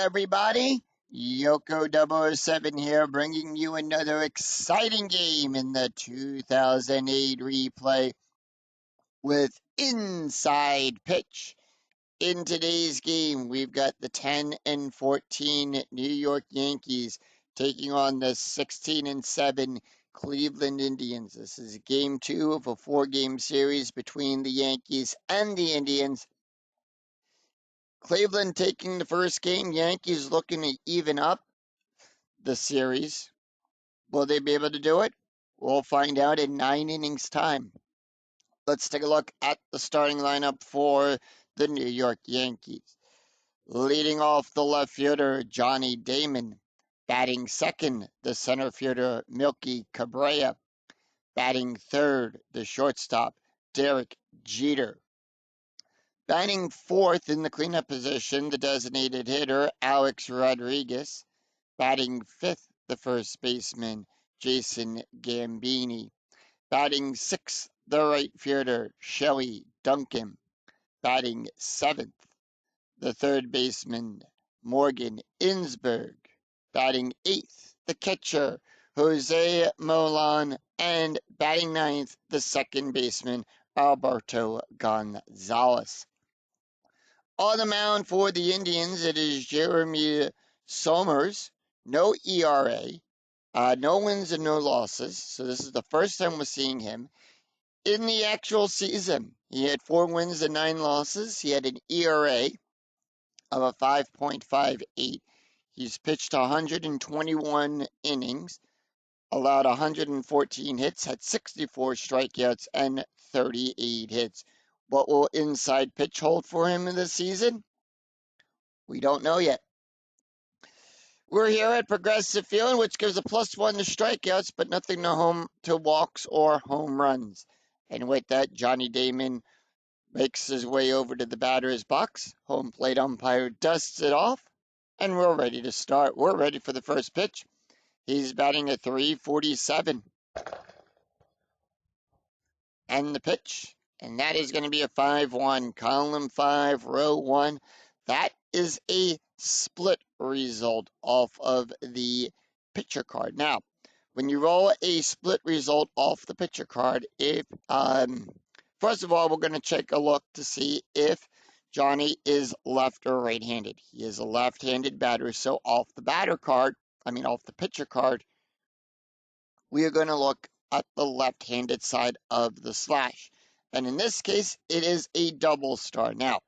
everybody. Yoko 007 here, bringing you another exciting game in the 2008 replay with Inside Pitch. In today's game, we've got the 10-14 New York Yankees taking on the 16-7 Cleveland Indians. This is game 2 of a 4-game series between the Yankees and the Indians. Cleveland taking the first game. Yankees looking to even up the series. Will they be able to do it? We'll find out in 9 innings time. Let's take a look at the starting lineup for the New York Yankees. Leading off the left fielder, Johnny Damon. Batting second, the center fielder, Melky Cabrera. Batting third, the shortstop, Derek Jeter. Batting fourth in the cleanup position, the designated hitter, Alex Rodriguez. Batting fifth, the first baseman, Jason Gambini. Batting sixth, the right fielder, Shelley Duncan. Batting seventh, the third baseman, Morgan Insberg. Batting eighth, the catcher, Jose Molan. And batting ninth, the second baseman, Alberto Gonzalez. On the mound for the Indians, it is Jeremy Somers. No ERA, no wins and no losses. So this is the first time we're seeing him. In the actual season, he had 4 wins and 9 losses. He had an ERA of a 5.58. He's pitched 121 innings, allowed 114 hits, had 64 strikeouts, and 38 hits. What will inside pitch hold for him in the season? We don't know yet. We're here at Progressive Field, which gives a +1 to strikeouts, but nothing to walks or home runs. And with that, Johnny Damon makes his way over to the batter's box. Home plate umpire dusts it off, and we're ready to start. We're ready for the first pitch. He's batting at .347. And the pitch. And that is going to be a 5-1, column 5, row 1. That is a split result off of the pitcher card. Now, when you roll a split result off the pitcher card, first of all, we're going to take a look to see if Johnny is left or right-handed. He is a left-handed batter, so off the pitcher card, we are going to look at the left-handed side of the slash. And in this case, it is a double star. Now,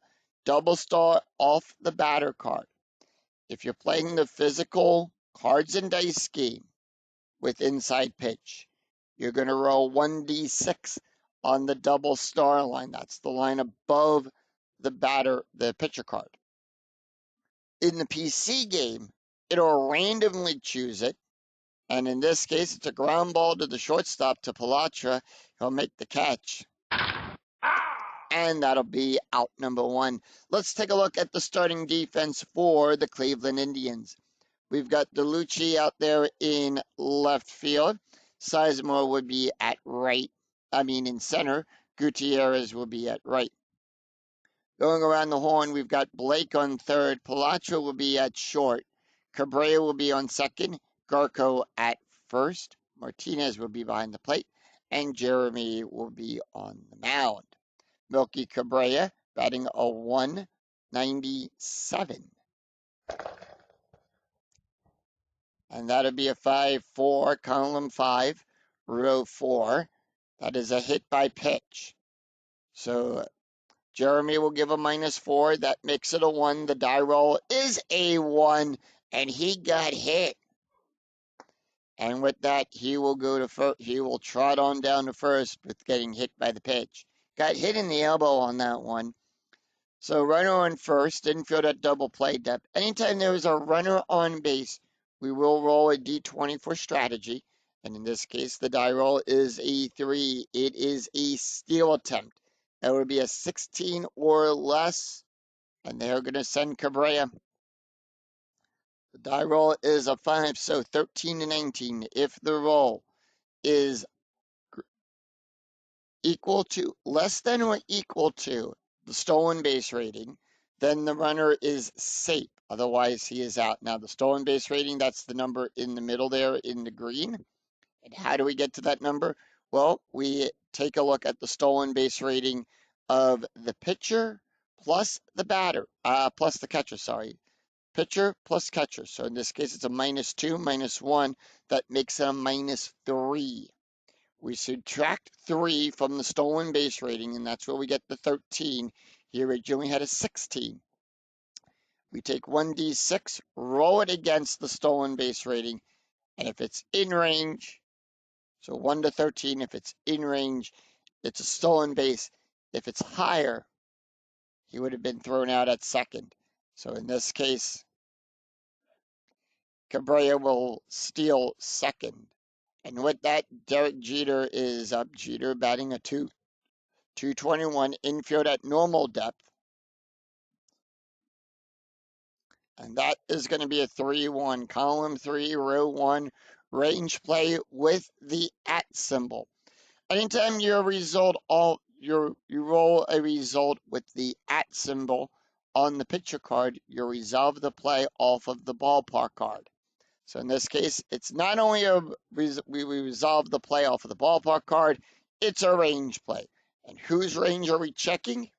double star off the batter card. If you're playing the physical cards and dice game with inside pitch, you're going to roll 1d6 on the double star line. That's the line above the pitcher card. In the PC game, it'll randomly choose it. And in this case, it's a ground ball to the shortstop, to Palatra. He'll make the catch. And that'll be out number 1. Let's take a look at the starting defense for the Cleveland Indians. We've got DeLucci out there in left field. Sizemore would be in center. Gutierrez will be at right. Going around the horn, we've got Blake on third. Palatra will be at short. Cabrera will be on second. Garco at first. Martinez will be behind the plate. And Jeremy will be on the mound. Melky Cabrera batting a 197. And that'll be a 5-4, column 5, row 4. That is a hit by pitch. So Jeremy will give a -4. That makes it a 1. The die roll is a 1, and he got hit. And with that, he will go to first. He will trot on down to first with getting hit by the pitch. Got hit in the elbow on that one. So runner on first, didn't feel that double play depth. Anytime there is a runner on base, we will roll a d20 for strategy. And in this case, the die roll is a 3. It is a steal attempt. That would be a 16 or less. And they're going to send Cabrera. The die roll is a 5, so 13-19. If the roll is less than or equal to the stolen base rating, then the runner is safe. Otherwise, he is out. Now, the stolen base rating, that's the number in the middle there in the green. And how do we get to that number? Well, we take a look at the stolen base rating of the pitcher plus the batter, plus the catcher, sorry. Pitcher plus catcher. So in this case, it's a -2, -1. That makes it a -3. We subtract 3 from the stolen base rating, and that's where we get the 13. Here we only had a 16. We take 1d6, roll it against the stolen base rating, and if it's in range, so 1 to 13, if it's in range, it's a stolen base. If it's higher, he would have been thrown out at second. So in this case, Cabrera will steal second. And with that, Derek Jeter is up. Jeter batting a 221, infield at normal depth. And that is going to be a 3-1, column 3, row 1, range play with the at symbol. Anytime you roll a result with the at symbol on the picture card, you resolve the play off of the ballpark card. So in this case, it's not only we resolve the play off of the ballpark card, it's a range play. And whose range are we checking?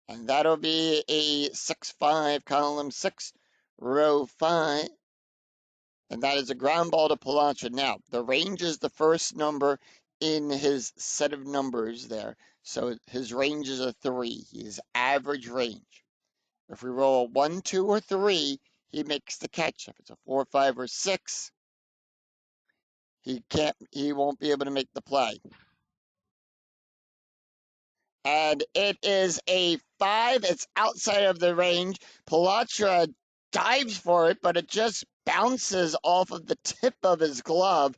And that'll be a 6-5, column 6, row 5. And that is a ground ball to Palacha. Now, the range is the first number in his set of numbers there. So his range is a 3. His average range. If we roll a 1, 2, or 3, he makes the catch. If it's a 4, 5, or 6, he won't be able to make the play. And it is a 5. It's outside of the range. Palatra dives for it, but it just bounces off of the tip of his glove.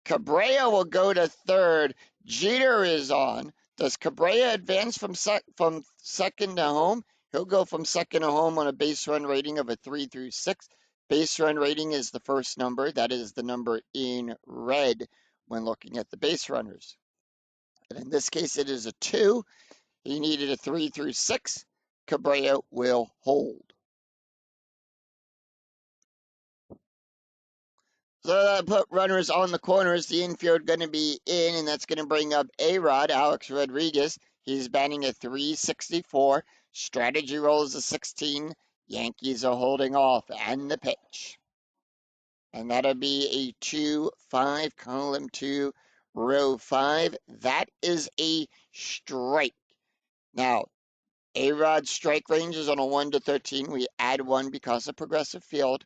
Cabrera will go to third. Jeter is on. Does Cabrera advance from second to home? He'll go from second to home on a base run rating of a 3 through 6. Base run rating is the first number. That is the number in red when looking at the base runners. And in this case, it is a 2. He needed a 3 through 6. Cabrera will hold. So that put runners on the corners. The infield going to be in, and that's going to bring up A-Rod, Alex Rodriguez. He's batting a 364. Strategy rolls a 16. Yankees are holding off, and the pitch. And that'll be a 2-5, column 2, row 5. That is a strike. Now, A-Rod's strike range is on a 1 to 13. We add 1 because of progressive field.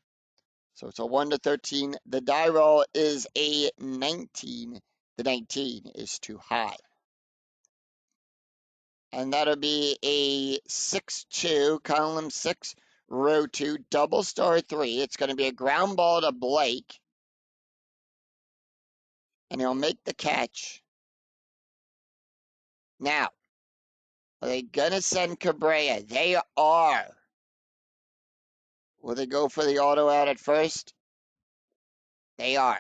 So it's a 1 to 13. The die roll is a 19. The 19 is too high. And that'll be a 6-2, column 6, row 2, double star 3. It's going to be a ground ball to Blake. And he'll make the catch. Now, are they going to send Cabrera? They are. Will they go for the auto out at first? They are.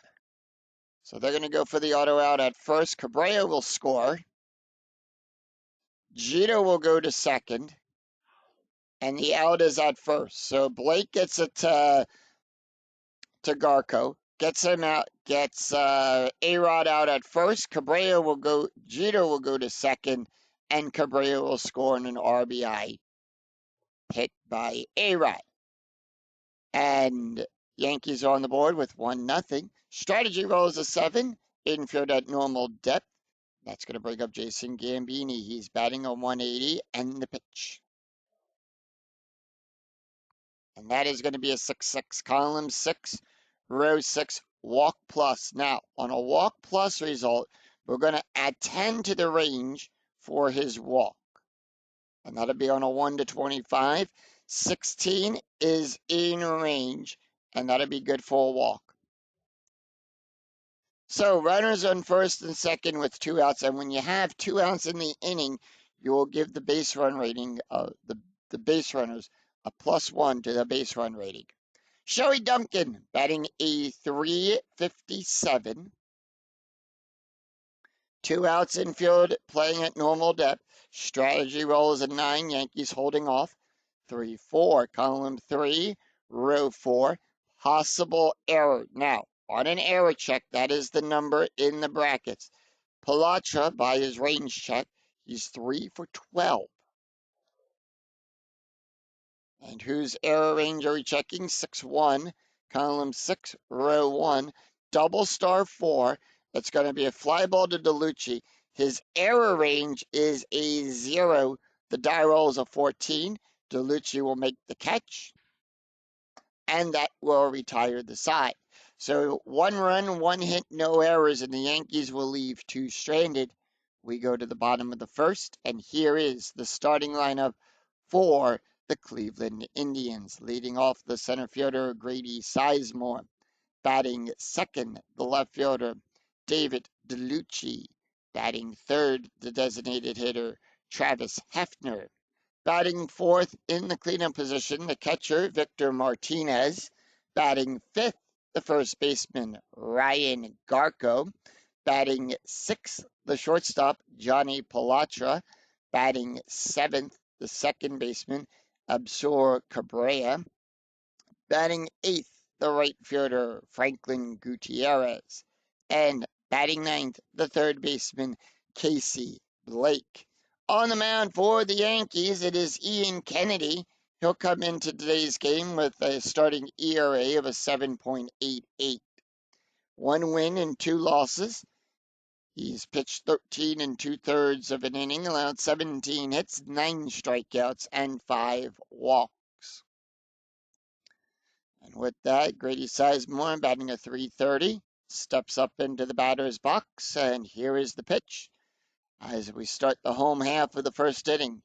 So they're going to go for the auto out at first. Cabrera will score. Jeter will go to second. And the out is at first. So Blake gets it to Garco. Gets him out. Gets A-Rod out at first. Jeter will go to second. And Cabrera will score in an RBI hit by A-Rod. And Yankees are on the board with 1-0. Strategy rolls a 7. Infield at normal depth. That's going to bring up Jason Gambini. He's batting a 180 and the pitch. And that is going to be a 6-6, column 6, row 6, walk plus. Now, on a walk plus result, we're going to add 10 to the range for his walk. And that'll be on a 1 to 25. 16 is in range, and that'll be good for a walk. So runners on first and second with 2 outs, and when you have 2 outs in the inning, you will give the base run rating of the base runners a +1 to the base run rating. Joey Duncan batting a 357. 2 outs infield, playing at normal depth. Strategy roll is a 9, Yankees holding off. 3-4, column 3, row 4, possible error. Now, on an error check, that is the number in the brackets. Palatra, by his range check, he's 3 for 12. And whose error range are we checking? 6-1, column 6, row 1, double star 4. It's going to be a fly ball to DeLucci. His error range is a 0. The die roll is a 14. DeLucci will make the catch, and that will retire the side. So 1 run, 1 hit, no errors, and the Yankees will leave 2 stranded. We go to the bottom of the first, and here is the starting lineup for the Cleveland Indians. Leading off, the center fielder, Grady Sizemore. Batting second, the left fielder, David DeLucci. Batting third, the designated hitter, Travis Hefner. Batting fourth in the cleanup position, the catcher, Victor Martinez. Batting fifth, the first baseman, Ryan Garco. Batting sixth, the shortstop, Johnny Palatra. Batting seventh, the second baseman, Absor Cabrera. Batting eighth, the right fielder, Franklin Gutierrez. And batting ninth, the third baseman, Casey Blake. On the mound for the Yankees, it is Ian Kennedy. He'll come into today's game with a starting ERA of a 7.88. 1 win and 2 losses. He's pitched 13 2/3 of an inning, allowed 17 hits, 9 strikeouts, and 5 walks. And with that, Grady Sizemore batting a .330, steps up into the batter's box, and here is the pitch as we start the home half of the first inning.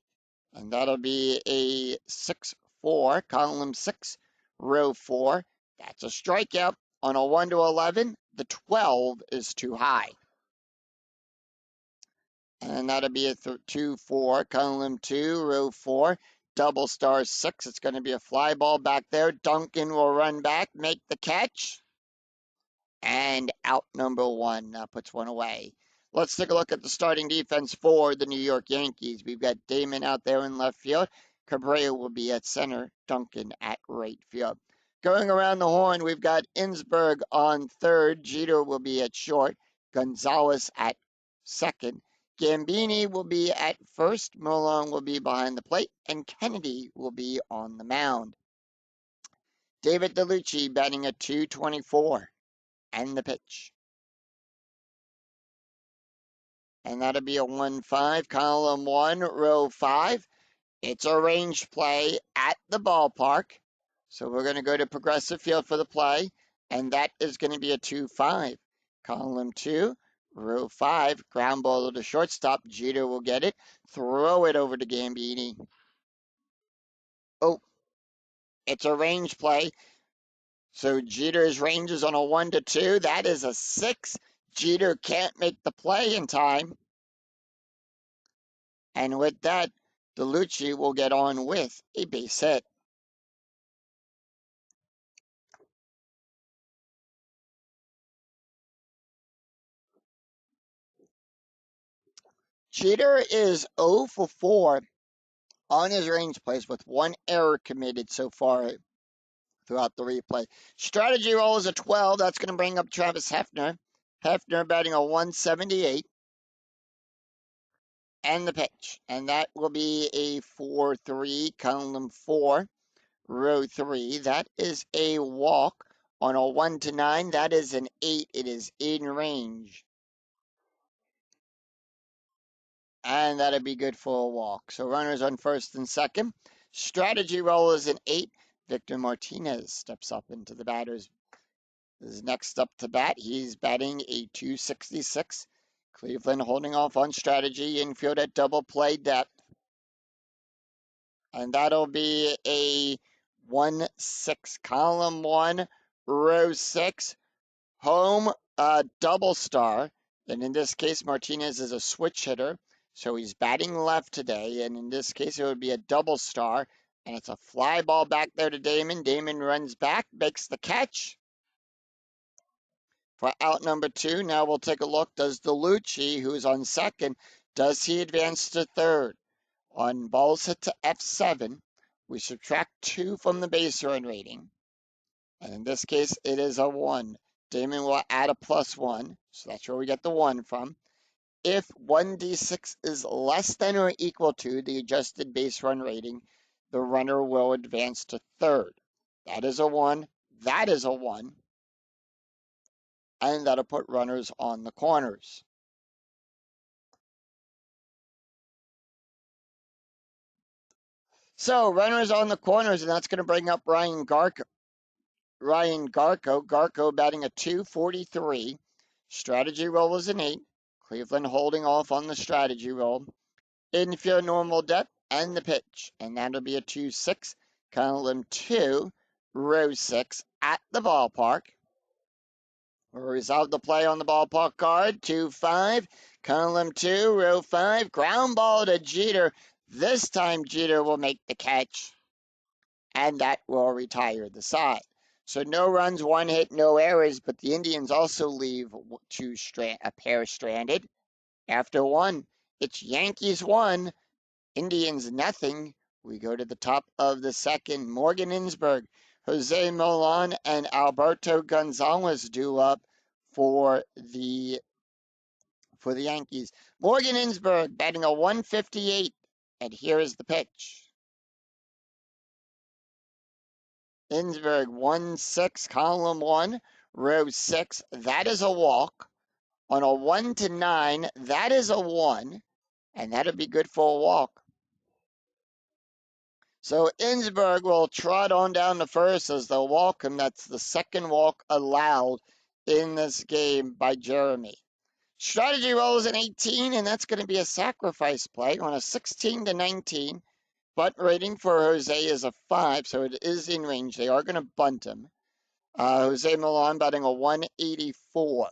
And that'll be a 6-4, column 6, row 4. That's a strikeout on a 1-11. The 12 is too high. And that'll be a 2-4, column 2, row 4. Double star 6. It's going to be a fly ball back there. Duncan will run back, make the catch. And out number 1. That puts 1 away. Let's take a look at the starting defense for the New York Yankees. We've got Damon out there in left field. Cabrera will be at center. Duncan at right field. Going around the horn, we've got Innsberg on third. Jeter will be at short. Gonzalez at second. Gambini will be at first. Milone will be behind the plate. And Kennedy will be on the mound. David DeLucci batting at .224. And the pitch. And that'll be a 1-5, column 1, row 5. It's a range play at the ballpark. So we're going to go to Progressive Field for the play. And that is going to be a 2-5. Column 2, row 5. Ground ball to shortstop. Jeter will get it. Throw it over to Gambini. Oh, it's a range play. So Jeter's range is on a 1-2. That is a 6. Jeter can't make the play in time. And with that, DeLucci will get on with a base hit. Jeter is 0 for 4 on his range plays with 1 error committed so far throughout the replay. Strategy roll is a 12. That's going to bring up Travis Hefner. Hefner batting a 178. And the pitch. And that will be a 4-3, column 4, row 3. That is a walk on a 1-9. That is an 8. It is in range. And that'd be good for a walk. So runners on first and second. Strategy roll is an 8. Victor Martinez steps up into the batters. Is next up to bat. He's batting a .266. Cleveland holding off on strategy. Infield at double play depth. And that'll be a 1-6, column 1, row 6. Home double star. And in this case, Martinez is a switch hitter. So he's batting left today. And in this case, it would be a double star. And it's a fly ball back there to Damon. Damon runs back, makes the catch. For out number 2, now we'll take a look. Does DeLucci, who's on second, does he advance to third? On balls hit to F7, we subtract 2 from the base run rating. And in this case, it is a 1. Damon will add a +1, so that's where we get the 1 from. If 1d6 is less than or equal to the adjusted base run rating, the runner will advance to third. That is a 1. That is a 1. And that'll put runners on the corners. So runners on the corners, and that's going to bring up Ryan Garco. Garco batting a 243. Strategy roll is an 8. Cleveland holding off on the strategy roll. Infield normal depth and the pitch. And that'll be a 2-6. Column 2, row 6 at the ballpark. We'll resolve the play on the ballpark card. 2-5. Column 2, row 5. Ground ball to Jeter. This time Jeter will make the catch. And that will retire the side. So no runs, 1 hit, no errors, but the Indians also leave a pair stranded. After 1, it's Yankees 1, Indians nothing. We go to the top of the second. Morgan Ensberg, Jose Milan, and Alberto Gonzalez due up for the Yankees. Morgan Ensberg batting a 158, and here is the pitch. Ensberg 1-6, column 1, row 6. That is a walk. On a 1-9, that is a 1, and that'll be good for a walk. So Ensberg will trot on down to first as they'll walk him. That's the second walk allowed in this game by Jeremy. Strategy roll is an 18, and that's going to be a sacrifice play on a 16-19. Bunt rating for Jose is a 5, so it is in range. They are going to bunt him. Jose Milan batting a 184.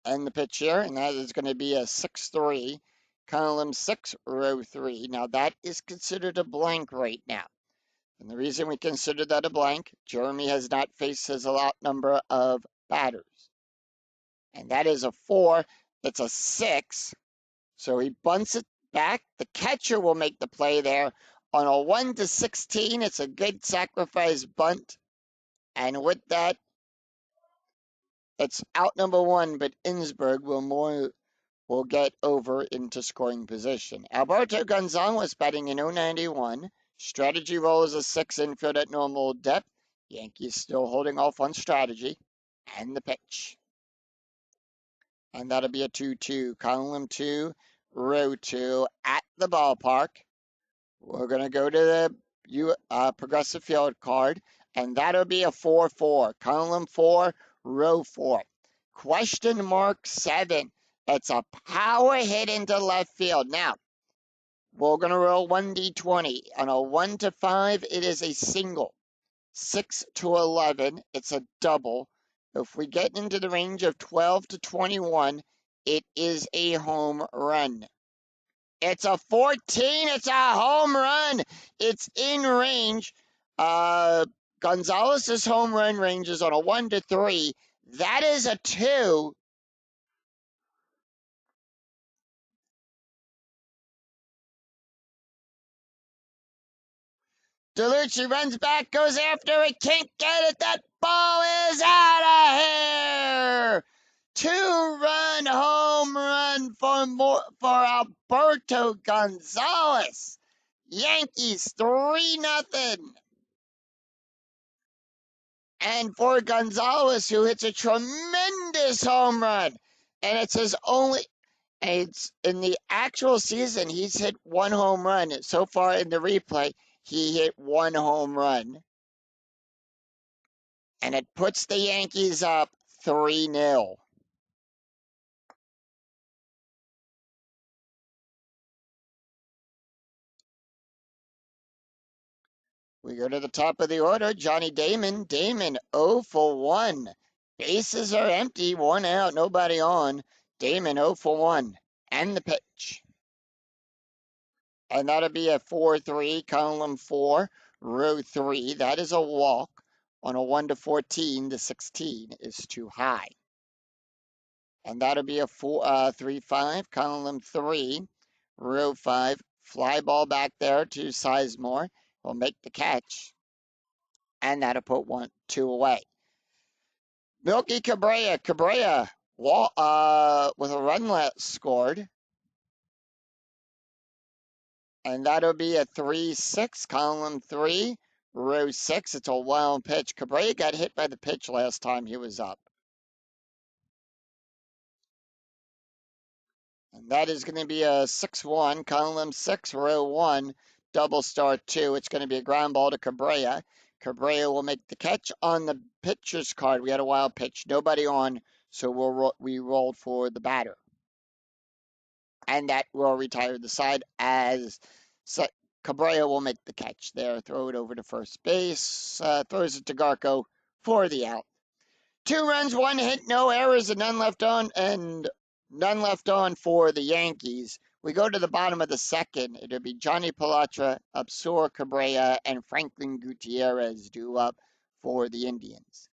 And the pitch here, and that is going to be a 6-3, column 6, row 3. Now that is considered a blank right now. And the reason we consider that a blank, Jeremy has not faced his allowed number of batters. And that is a 4. It's a 6. So he bunts it back. The catcher will make the play there. On a 1-16, it's a good sacrifice bunt. And with that, it's out number 1, but Ensberg will get over into scoring position. Alberto Gonzalez batting in 091. Strategy roll is a 6, infield at normal depth. Yankees still holding off on strategy. And the pitch. And that'll be a 2-2. Column 2, row 2 at the ballpark. We're going to go to the progressive field card. And that'll be a 4-4. Column 4, row 4. Question mark 7. It's a power hit into left field. Now, we're going to roll 1d20. On a 1-5, it is a single. 6-11, it's a double. If we get into the range of 12-21, it is a home run. It's a 14, it's a home run. It's in range. Gonzalez's home run range is on a 1-3. That is a 2. DeLucci runs back, goes after it, can't get it. That ball is out of here. 2-run home run for Alberto Gonzalez. Yankees 3-0. And for Gonzalez, who hits a tremendous home run, and it's his only. It's in the actual season, he's hit 1 home run. So far in the replay, he hit 1 home run. And it puts the Yankees up 3-0. We go to the top of the order. Johnny Damon. Damon 0 for 1. Bases are empty. 1 out. Nobody on. Damon 0 for 1. And the pitch. And that'll be a 4-3, column 4, row 3. That is a walk. On a 1 to 14, the 16 is too high. And that'll be a 3-5, column 3, row 5. Fly ball back there to Sizemore. Will make the catch. And that'll put 2 away. Milky Cabrera. Cabrera with a run scored. And that'll be a 3-6, column 3, row 6. It's a wild pitch. Cabrera got hit by the pitch last time he was up. And that is going to be a 6-1, column 6, row 1, double star 2. It's going to be a ground ball to Cabrera. Cabrera will make the catch on the pitcher's card. We had a wild pitch, nobody on, so we rolled for the batter. And that will retire the side as Cabrera will make the catch there. Throw it over to first base. Throws it to Garco for the out. 2 runs, 1 hit, no errors, and none left on for the Yankees. We go to the bottom of the second. It'll be Johnny Palatra, Absor Cabrera, and Franklin Gutierrez due up for the Indians.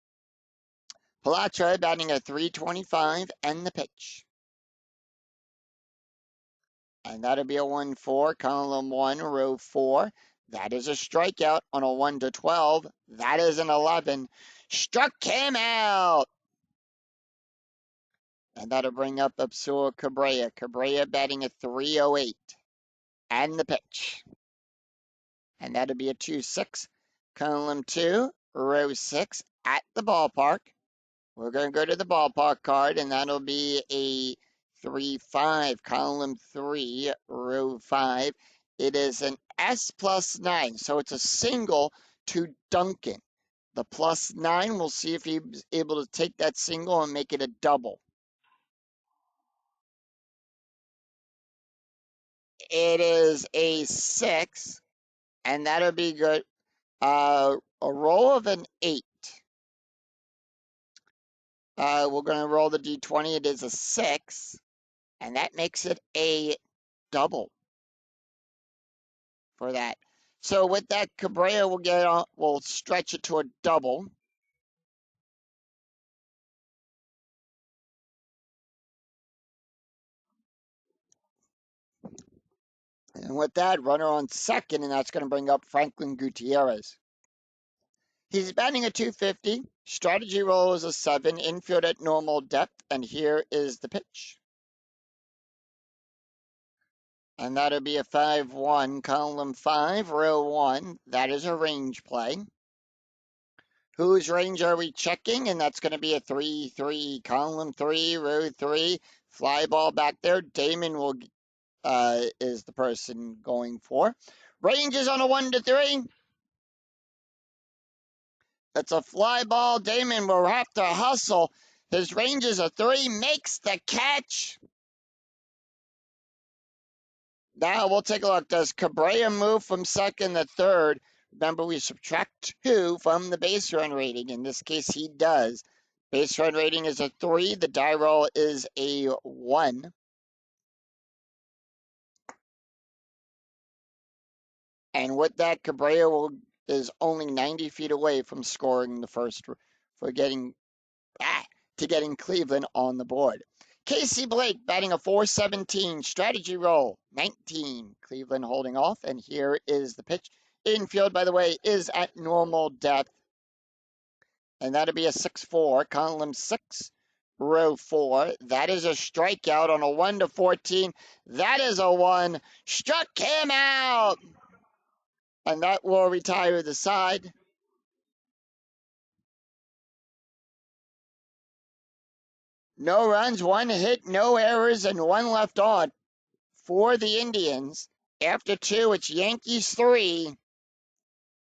Palatra batting at .325 and the pitch. And that'll be a 1-4, column 1, row 4. That is a strikeout on a 1 to 12. That is an 11. Struck him out. And that'll bring up Absor Cabrera. Cabrera batting at .308. And the pitch. And that'll be a 2-6, column 2, row 6 at the ballpark. We're going to go to the ballpark card, and that'll be a 3-5, column 3, row 5. It is an S+9, so it's a single to Duncan. The +9, we'll see if he's able to take that single and make it a double. It is a 6, and that'll be good. A roll of an 8. We're going to roll the D20. It is a 6, and that makes it a double for that. So with that, Cabrera will stretch it to a double. And with that, runner on second, and that's going to bring up Franklin Gutierrez. He's batting at .250. Strategy roll is a 7. Infield at normal depth, and here is the pitch. And that'll be a 5-1, column 5, row 1. That is a range play. Whose range are we checking? And that's going to be a 3-3, column 3, row 3. Fly ball back there. Damon is the person going for. Range is on a 1 to 3. That's a fly ball. Damon will have to hustle. His range is a 3. Makes the catch. Now we'll take a look. Does Cabrera move from second to third? Remember, we subtract 2 from the base run rating. In this case, he does. Base run rating is a 3. The die roll is a 1. And with that, Cabrera is only 90 feet away from scoring the first, getting Cleveland on the board. Casey Blake batting a .417, strategy roll 19. Cleveland holding off, and here is the pitch. Infield, by the way, is at normal depth, and that'll be a 6-4, column 6, row 4. That is a strikeout on a 1 to 14. That is a 1. Struck him out, and that will retire the side. No runs, 1 hit, no errors, and 1 left on for the Indians. After 2, it's Yankees 3,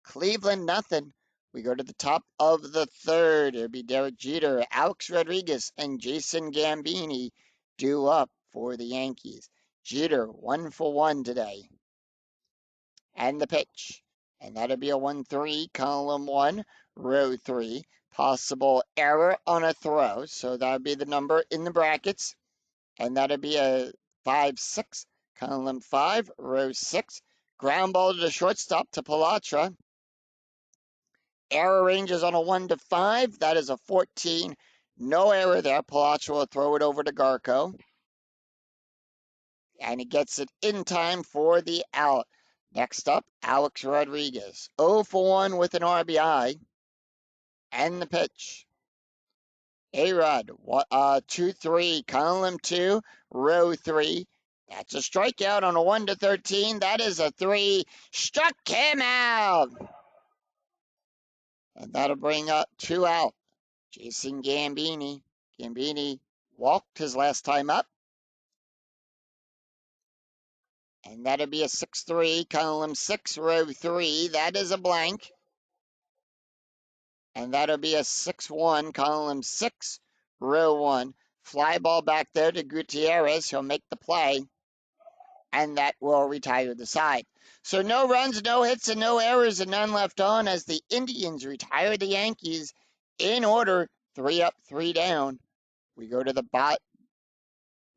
Cleveland nothing. We go to the top of the third. It'll be Derek Jeter, Alex Rodriguez, and Jason Gambini due up for the Yankees. Jeter 1 for 1 today. And the pitch. And that'll be a 1-3, column 1, row 3. Possible error on a throw. So that'll be the number in the brackets. And that'll be a 5-6, column 5, row 6. Ground ball to the shortstop to Palatra. Error range is on a 1 to 5. That is a 14. No error there. Palatra will throw it over to Garco. And he gets it in time for the out. Next up, Alex Rodriguez. 0 for 1 with an RBI. And the pitch. A-Rod, 2-3, column 2, row 3. That's a strikeout on a 1 to 13. That is a 3. Struck him out. And that'll bring up 2 out. Jason Gambini. Gambini walked his last time up. And that'll be a 6-3, column 6, row 3. That is a blank. And that'll be a 6-1, column 6, row 1. Fly ball back there to Gutierrez. He'll make the play. And that will retire the side. So no runs, no hits, and no errors, and none left on as the Indians retire the Yankees in order, 3 up, 3 down. We go to the bot.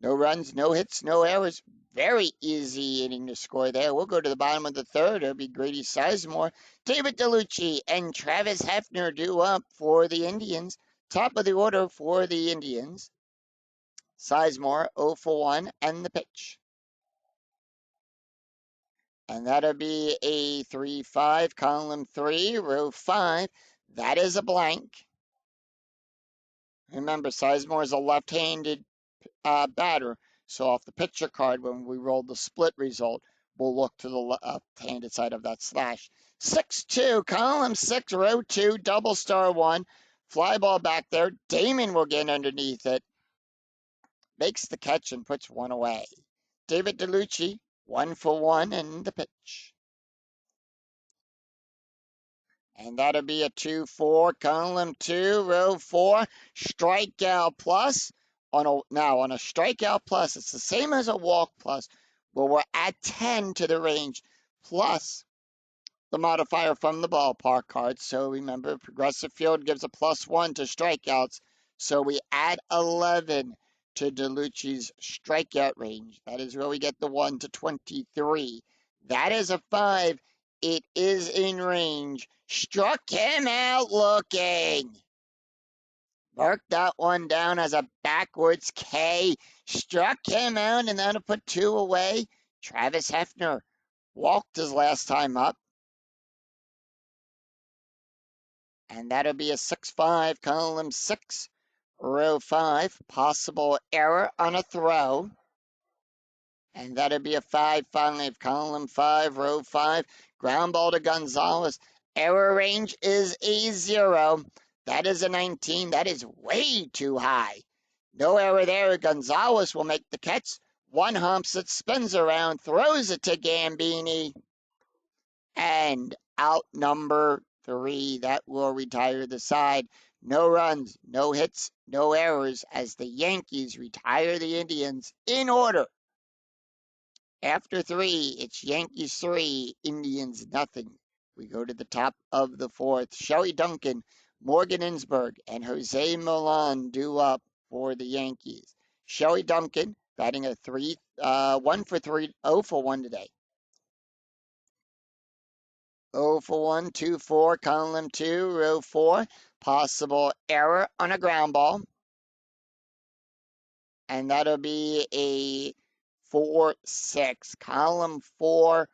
No runs, no hits, no errors. Very easy inning to score there. We'll go to the bottom of the third. It'll be Grady Sizemore, David DeLucci, and Travis Hefner due up for the Indians. Top of the order for the Indians. Sizemore, 0 for 1, and the pitch. And that'll be a 3-5, column 3, row 5. That is a blank. Remember, Sizemore is a left-handed batter. So off the pitcher card, when we roll the split result, we'll look to the left-handed side of that slash. 6-2, column 6, row 2, double star 1. Fly ball back there. Damon will get underneath it. Makes the catch and puts 1 away. David DeLucci, 1 for 1, and the pitch. And that'll be a 2-4, column 2, row 4, strikeout plus. Now, on a strikeout plus, it's the same as a walk plus, but we're at 10 to the range, plus the modifier from the ballpark card. So remember, Progressive Field gives a +1 to strikeouts, so we add 11 to DeLucci's strikeout range. That is where we get the 1 to 23. That is a 5. It is in range. Struck him out looking. Marked that one down as a backwards K. Struck him out, and that'll put 2 away. Travis Hefner walked his last time up. And that'll be a 6-5, column 6, row 5. Possible error on a throw. And that'll be a 5-5, column 5, row 5. Ground ball to Gonzalez. Error range is a 0. That is a 19. That is way too high. No error there. Gonzalez will make the catch. One humps it, spins around, throws it to Gambini. And out number 3. That will retire the side. No runs, no hits, no errors as the Yankees retire the Indians in order. After 3, it's Yankees 3, Indians nothing. We go to the top of the 4th. Shelly Duncan, Morgan Insberg, and Jose Milan due up for the Yankees. Shelly Duncan batting a 1 for 3, 0 for 1 today. 0 for 1, 2-4, column 2, row 4. Possible error on a ground ball. And that'll be a 4-6, column 4,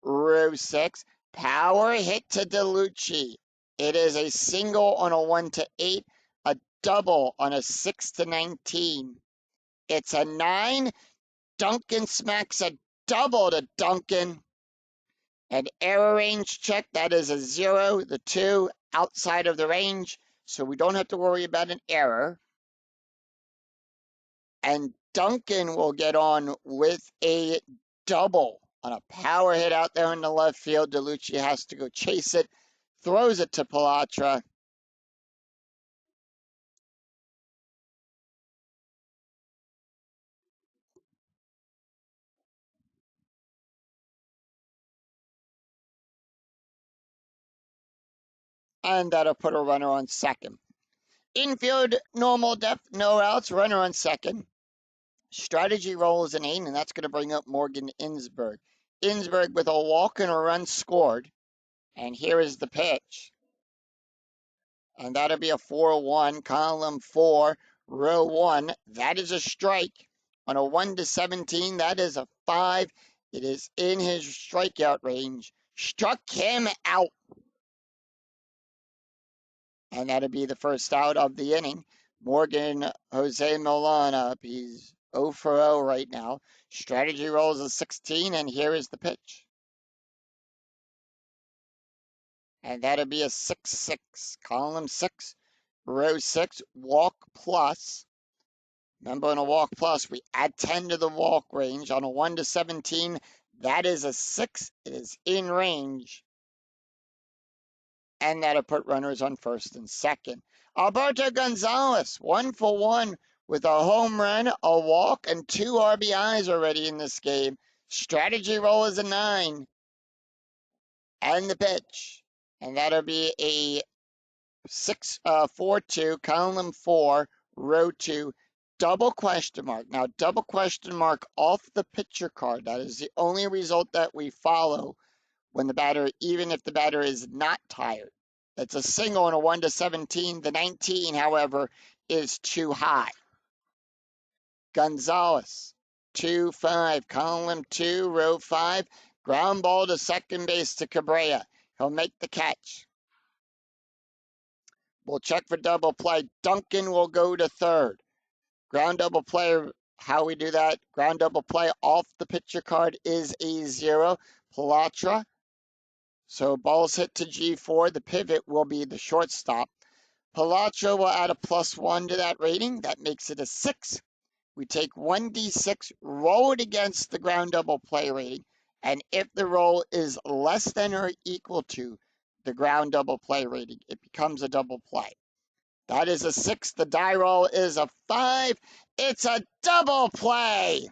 row 6. Power hit to DeLucci. It is a single on a 1 to 8, a double on a 6 to 19. It's a 9. Duncan smacks a double to Duncan. An error range check, that is a 0. The 2 outside of the range, so we don't have to worry about an error. And Duncan will get on with a double on a power hit out there in the left field. DeLucci has to go chase it, throws it to Palatra. And that'll put a runner on second. Infield, normal depth, no outs, runner on second. Strategy roll is an 8, and that's going to bring up Morgan Insberg. Insberg with a walk and a run scored. And here is the pitch. And that'll be a 4-1, column 4, row 1. That is a strike. On a 1 to 17, that is a 5. It is in his strikeout range. Struck him out. And that'll be the first out of the inning. Morgan Jose Milan up. He's 0 for 0 right now. Strategy rolls a 16, and here is the pitch. And that'll be a 6-6, column 6, row 6, walk plus. Remember, on a walk plus, we add 10 to the walk range. On a 1 to 17, that is a 6. It is in range. And that'll put runners on first and second. Alberto Gonzalez, 1 for 1 with a home run, a walk, and 2 RBIs already in this game. Strategy roll is a 9. And the pitch. And that'll be a 4-2, column 4, row 2, double question mark. Now, double question mark off the pitcher card. That is the only result that we follow when the batter, even if the batter is not tired. It's a single on a 1 to 17. The 19, however, is too high. Gonzalez, 2-5, column 2, row 5, ground ball to second base to Cabrera. He'll make the catch. We'll check for double play. Duncan will go to third. Ground double play, how we do that, ground double play off the pitcher card is a 0. Palatra. So balls hit to G4. The pivot will be the shortstop. Palatra will add a +1 to that rating. That makes it a 6. We take 1d6, roll it against the ground double play rating. And if the roll is less than or equal to the ground double play rating, it becomes a double play. That is a 6. The die roll is a 5. It's a double play.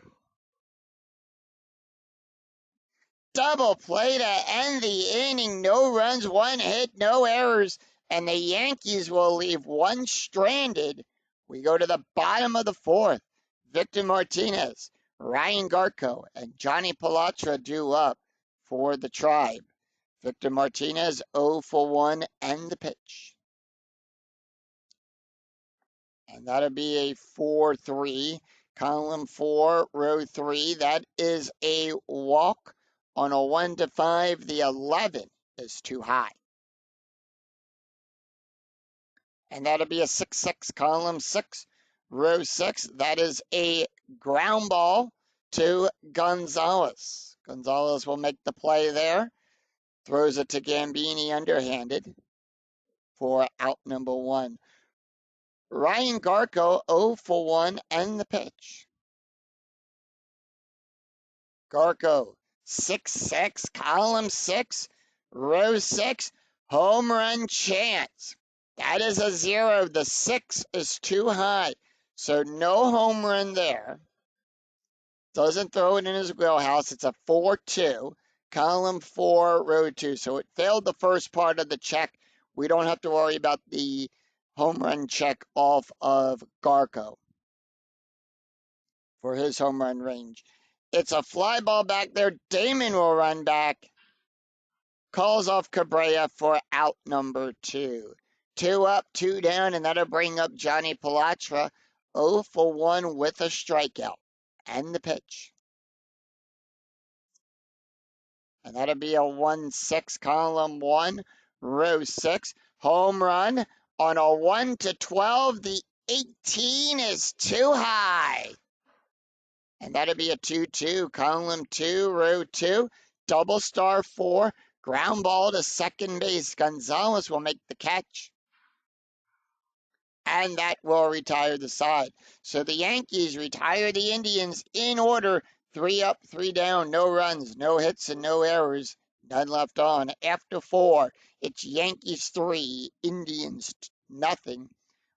Double play to end the inning. No runs, 1 hit, no errors. And the Yankees will leave 1 stranded. We go to the bottom of the 4th. Victor Martinez, Ryan Garco, and Johnny Palatra due up for the Tribe. Victor Martinez 0 for 1 and the pitch. And that'll be a 4-3, column 4, row 3. That is a walk. On a 1 to 5, the 11 is too high. And that'll be a 6-6, column 6, row 6. That is a ground ball to Gonzalez. Gonzalez will make the play there. Throws it to Gambini underhanded for out number 1. Ryan Garco 0 for 1 and the pitch. Garco 6-6, column 6, row 6, home run chance. That is a 0. The 6 is too high, so no home run there. Doesn't throw it in his wheelhouse. It's a 4-2, column 4, row 2. So it failed the first part of the check. We don't have to worry about the home run check off of Garco for his home run range. It's a fly ball back there. Damon will run back. Calls off Cabrera for out number 2. 2 up, 2 down, and that'll bring up Johnny Palatra 0 for 1 with a strikeout. And the pitch. And that'll be a 1-6, column 1, row 6. Home run on a 1 to 12. The 18 is too high. And that'll be a 2-2, column 2, row 2. Double star 4. Ground ball to second base. Gonzalez will make the catch. And that will retire the side. So the Yankees retire the Indians in order. 3 up, 3 down, no runs, no hits, and no errors. None left on. After 4, it's Yankees 3, Indians nothing.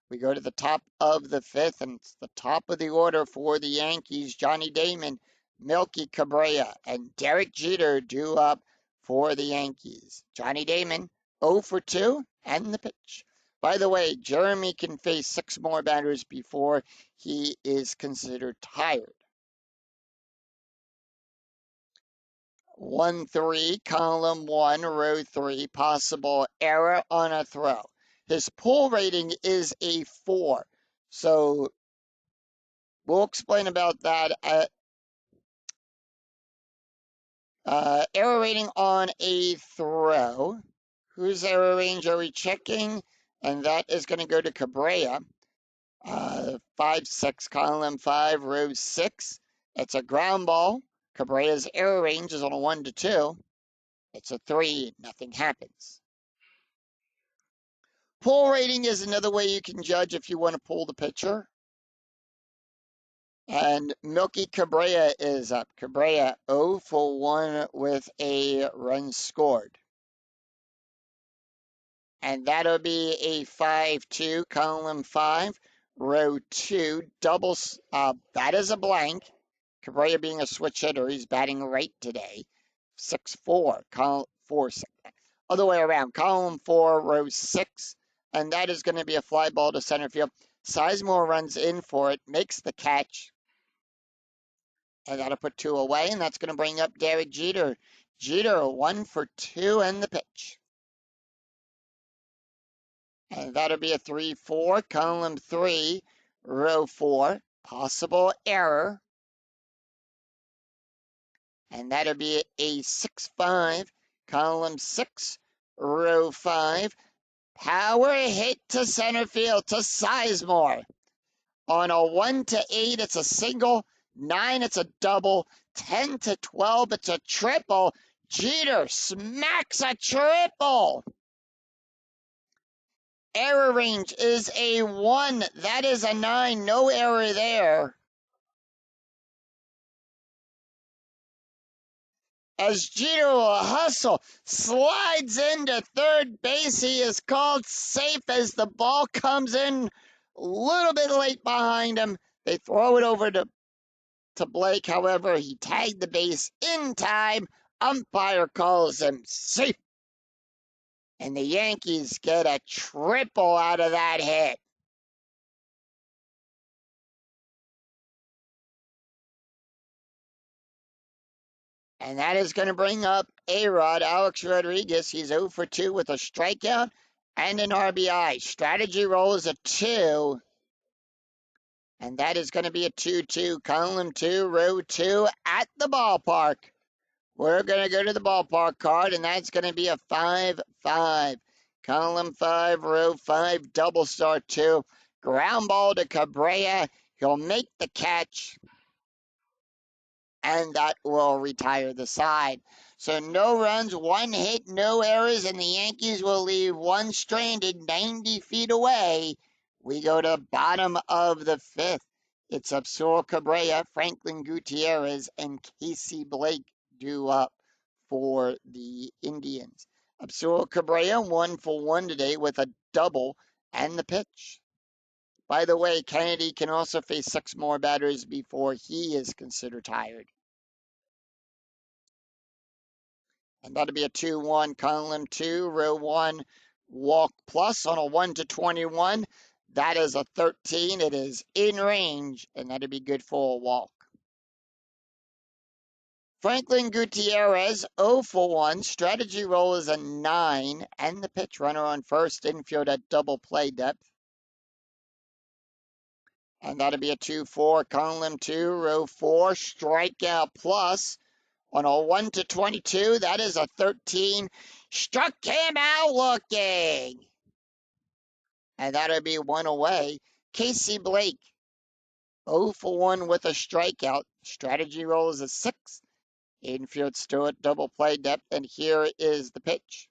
We go to the top of the 5th, and it's the top of the order for the Yankees. Johnny Damon, Melky Cabrera, and Derek Jeter due up for the Yankees. Johnny Damon, 0 for 2, and the pitch. By the way, Jeremy can face 6 more batters before he is considered tired. 1-3, column 1, row 3, possible error on a throw. His pull rating is a 4. So we'll explain about that. Error rating on a throw. Whose error range are we checking? And that is going to go to Cabrera. 5-6, column 5, row 6. It's a ground ball. Cabrera's error range is on a 1 to 2. It's a 3, nothing happens. Pull rating is another way you can judge if you want to pull the pitcher. And Milky Cabrera is up. Cabrera 0 for 1 with a run scored. And that'll be a 5-2, column 5, row 2, doubles. That is a blank. Cabrera being a switch hitter, he's batting right today. 6-4, column 4, other way around, column 4, row 6, and that is going to be a fly ball to center field. Sizemore runs in for it, makes the catch, and that'll put 2 away, and that's going to bring up Derek Jeter. Jeter 1 for 2 and the pitch. And that'll be a 3-4, column 3, row 4, possible error. And that'll be a 6-5, column 6, row 5, power hit to center field to Sizemore. On a 1 to 8, it's a single. 9, it's a double. 10 to 12, it's a triple. Jeter smacks a triple. Error range is a 1. That is a 9. No error there. As Jeter will hustle, slides into third base. He is called safe as the ball comes in a little bit late behind him. They throw it over to Blake. However, he tagged the base in time. Umpire calls him safe. And the Yankees get a triple out of that hit. And that is going to bring up A-Rod, Alex Rodriguez. He's 0 for 2 with a strikeout and an RBI. Strategy roll is a 2. And that is going to be a 2-2, column 2, row 2 at the ballpark. We're going to go to the ballpark card, and that's going to be a 5-5. Column 5, row 5, double star 2. Ground ball to Cabrera. He'll make the catch, and that will retire the side. So no runs, 1 hit, no errors, and the Yankees will leave 1 stranded 90 feet away. We go to bottom of the 5th. It's Absul Cabrera, Franklin Gutierrez, and Casey Blake due up for the Indians. Absul Cabrera 1 for 1 today with a double and the pitch. By the way, Kennedy can also face 6 more batters before he is considered tired. And that'll be a 2-1, column 2, row 1, walk plus on a 1 to 21. That is a 13. It is in range, and that'll be good for a walk. Franklin Gutierrez, 0 for 1. Strategy roll is a 9, and the pitch runner on first, infield at double play depth. And that'll be a 2-4, column 2, row 4, strikeout plus. On a 1 to 22, that is a 13. Struck him out looking. And that'll be 1 away. Casey Blake, 0 for 1 with a strikeout. Strategy roll is a 6. Infield still at double play depth, and here is the pitch.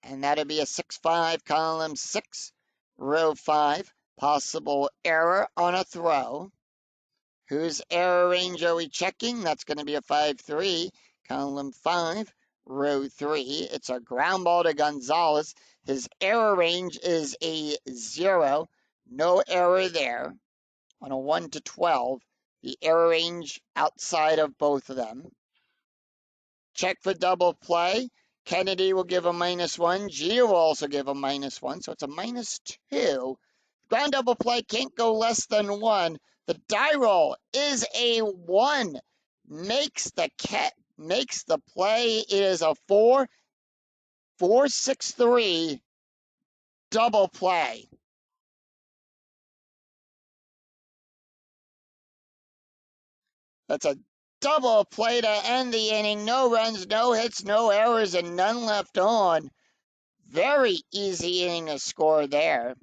And that'll be a 6-5, column 6, row 5. Possible error on a throw. Whose error range are we checking? That's going to be a 5-3, column 5, row 3. It's a ground ball to Gonzalez. His error range is a 0. No error there. On a 1 to 12, the error range outside of both of them. Check for double play. Kennedy will give a -1. Jeter will also give a -1, so it's a -2. Ground double play can't go less than 1. The die roll is a 1. Makes the play. It is a 4. 4-6-3 double play. That's a double play to end the inning. No runs, no hits, no errors, and none left on. Very easy inning to score there.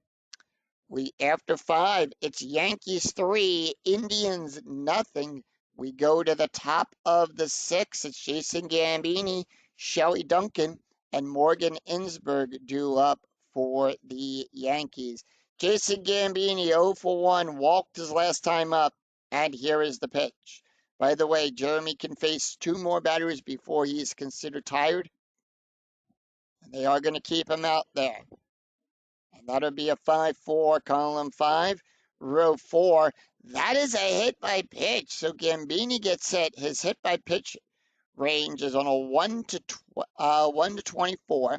After 5, it's Yankees 3, Indians nothing. We go to the top of the 6. It's Jason Gambini, Shelly Duncan, and Morgan Insberg due up for the Yankees. Jason Gambini 0 for 1, walked his last time up, and here is the pitch. By the way, Jeremy can face 2 more batters before he is considered tired, and they are going to keep him out there. And that'll be a 5-4, column 5, row 4. That is a hit by pitch. So Gambini gets hit. His hit by pitch range is on a 1 to 24.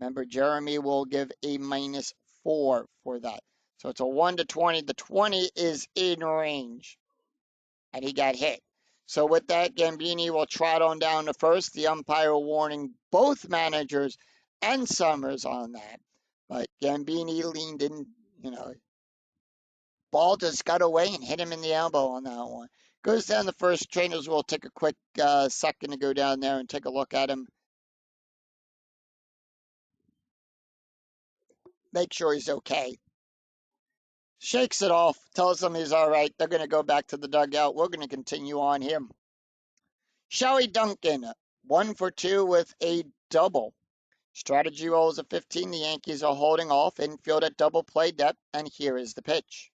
Remember, Jeremy will give a -4 for that. So it's a 1 to 20. The 20 is in range. And he got hit. So with that, Gambini will trot on down to first. The umpire warning both managers and Summers on that. But Gambini leaned in, ball just got away and hit him in the elbow on that one. Goes down the first. Trainers will take a quick second to go down there and take a look at him. Make sure he's okay. Shakes it off, tells him he's all right. They're going to go back to the dugout. We're going to continue on here. Shelly Duncan, 1 for 2 with a double. Strategy rolls a 15. The Yankees are holding off. Infield at double play depth, and here is the pitch.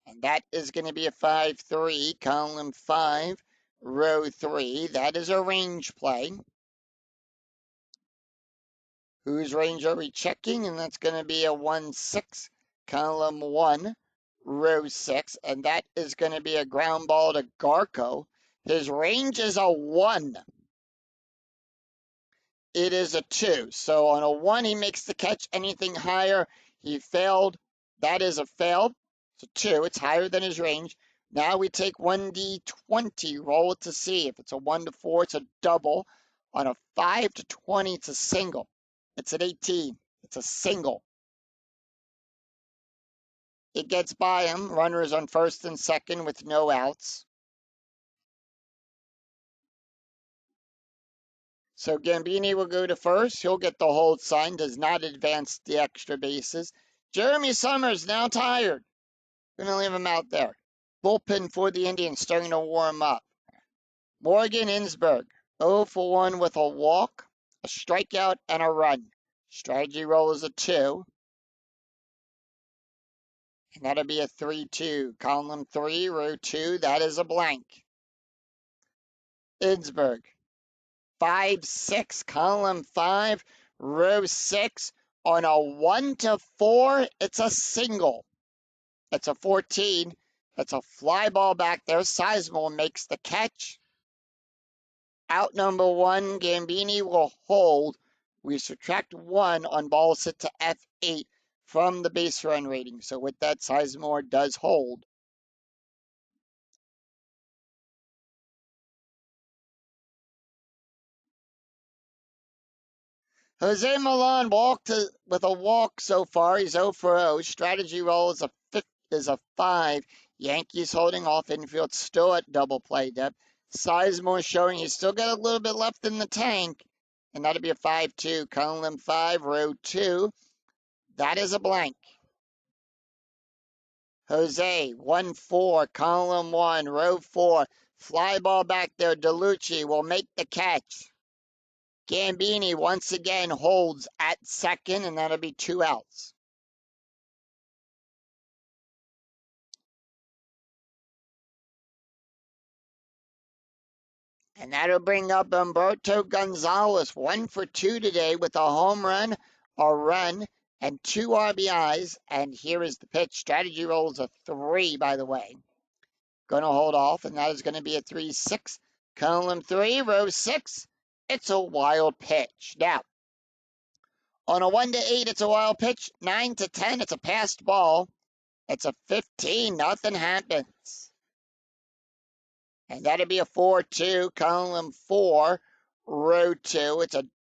And that is going to be a 5-3, column 5, row 3. That is a range play. Whose range are we checking? And that's going to be a 1-6, column 1, row 6. And that is going to be a ground ball to Garco. His range is a 1. It is a 2. So on a 1, he makes the catch. Anything higher, he failed. That is a fail. It's a 2. It's higher than his range. Now we take 1D20, roll it to see. If it's a 1 to 4, it's a double. On a 5 to 20, it's a single. It's an 18. It's a single. It gets by him. Runners on first and second with no outs. So Gambini will go to first. He'll get the hold sign. Does not advance the extra bases. Jeremy Summers now tired. Going to leave him out there. Bullpen for the Indians starting to warm up. Morgan Insberg, 0 for 1 with a walk, a strikeout, and a run. Strategy roll is a 2. And that'll be a 3-2. Column 3, row 2. That is a blank. Insberg, 5-6. Column 5, row 6. On a 1 to 4, it's a single. It's a 14. That's a fly ball back there. Sizemore makes the catch. Out number 1, Gambini will hold. We subtract 1 on balls hit to F8 from the base run rating. So with that, Sizemore does hold. Jose Milan walked with a walk so far. He's 0 for 0. Strategy roll is a 5. Yankees holding off. Infield still at double play depth. Sizemore showing he's still got a little bit left in the tank. And that'll be a 5-2. Column 5, row 2. That is a blank. Jose, 1-4. Column 1, row 4. Fly ball back there. DeLucci will make the catch. Gambini once again holds at second, and that'll be 2 outs. And that'll bring up Humberto Gonzalez, 1 for 2 today with a home run, a run, and 2 RBIs. And here is the pitch. Strategy roll is a 3, by the way. Going to hold off, and that is going to be a 3-6. Column 3, row 6. It's a wild pitch. Now, on a 1 to 8, it's a wild pitch. 9 to 10, it's a passed ball. It's a 15. Nothing happens. And that'll be a 4-2, column 4, row 2.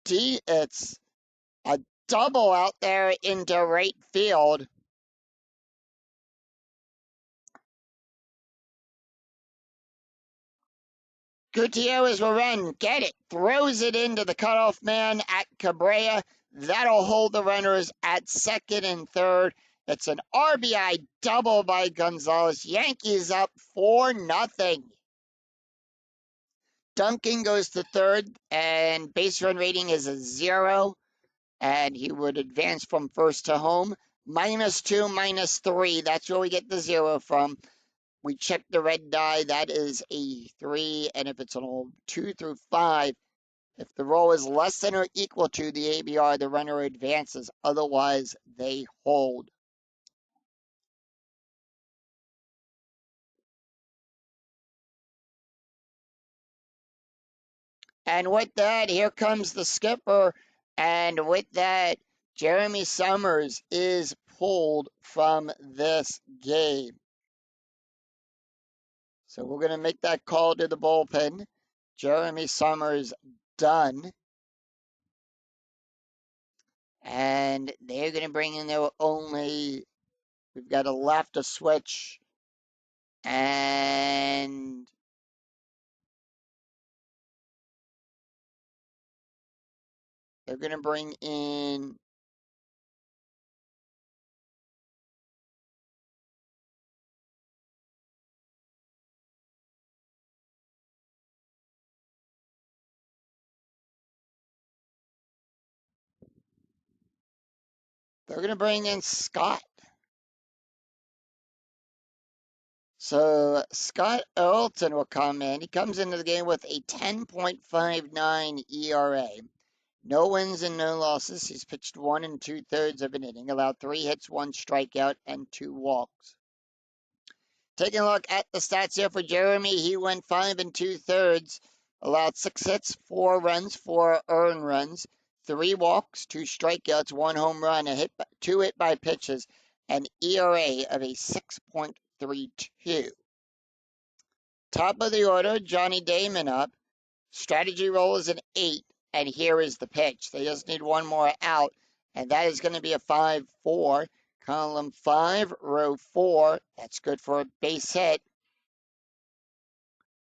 It's a double out there into right field. Gutierrez will run, get it, throws it into the cutoff man at Cabrera. That'll hold the runners at second and third. It's an RBI double by Gonzalez. Yankees up 4-0. Duncan goes to third, and base run rating is a 0, and he would advance from first to home. -2, -3, that's where we get the 0 from. We check the red die, that is a 3, and if it's on 2 through 5, if the roll is less than or equal to the ABR, the runner advances. Otherwise, they hold. And with that, here comes the skipper. And with that, Jeremy Summers is pulled from this game. So we're going to make that call to the bullpen. Jeremy Summers done. And they're going to bring in their only, we've got a left, a switch, and they're going to bring in Scott. So Scott Earlton will come in. He comes into the game with a 10.59 ERA. No wins and no losses. He's pitched 1 2/3 of an inning, allowed 3 hits, 1 strikeout, and 2 walks. Taking a look at the stats here for Jeremy, he went 5 2/3, allowed 6 hits, 4 runs, 4 earned runs, 3 walks, 2 strikeouts, 1 home run, 2 hit by pitches, an ERA of a 6.32. Top of the order, Johnny Damon up. Strategy roll is an 8, and here is the pitch. They just need 1 more out, and that is going to be a 5-4. Column 5, row 4. That's good for a base hit.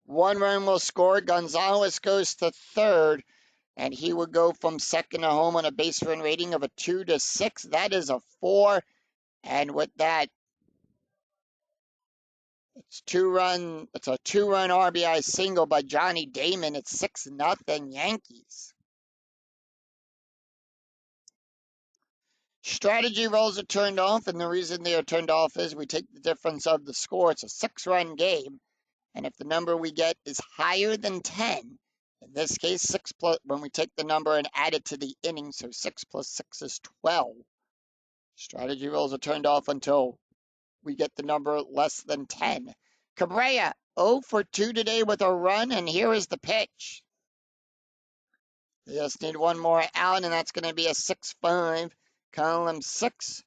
1 run will score. Gonzalez goes to third, and he would go from second to home on a base run rating of a 2 to 6. That is a 4, and with that, it's a 2-run RBI single by Johnny Damon. It's 6-0 Yankees. Strategy rolls are turned off, and the reason they are turned off is we take the difference of the score. It's a 6-run game, and if the number we get is higher than 10, in this case, 6 plus, when we take the number and add it to the inning, so 6 plus 6 is 12. Strategy rolls are turned off until we get the number less than 10. Cabrera, 0 for 2 today with a run, and here is the pitch. They just need 1 more out, and that's going to be a 6-5. Column 6,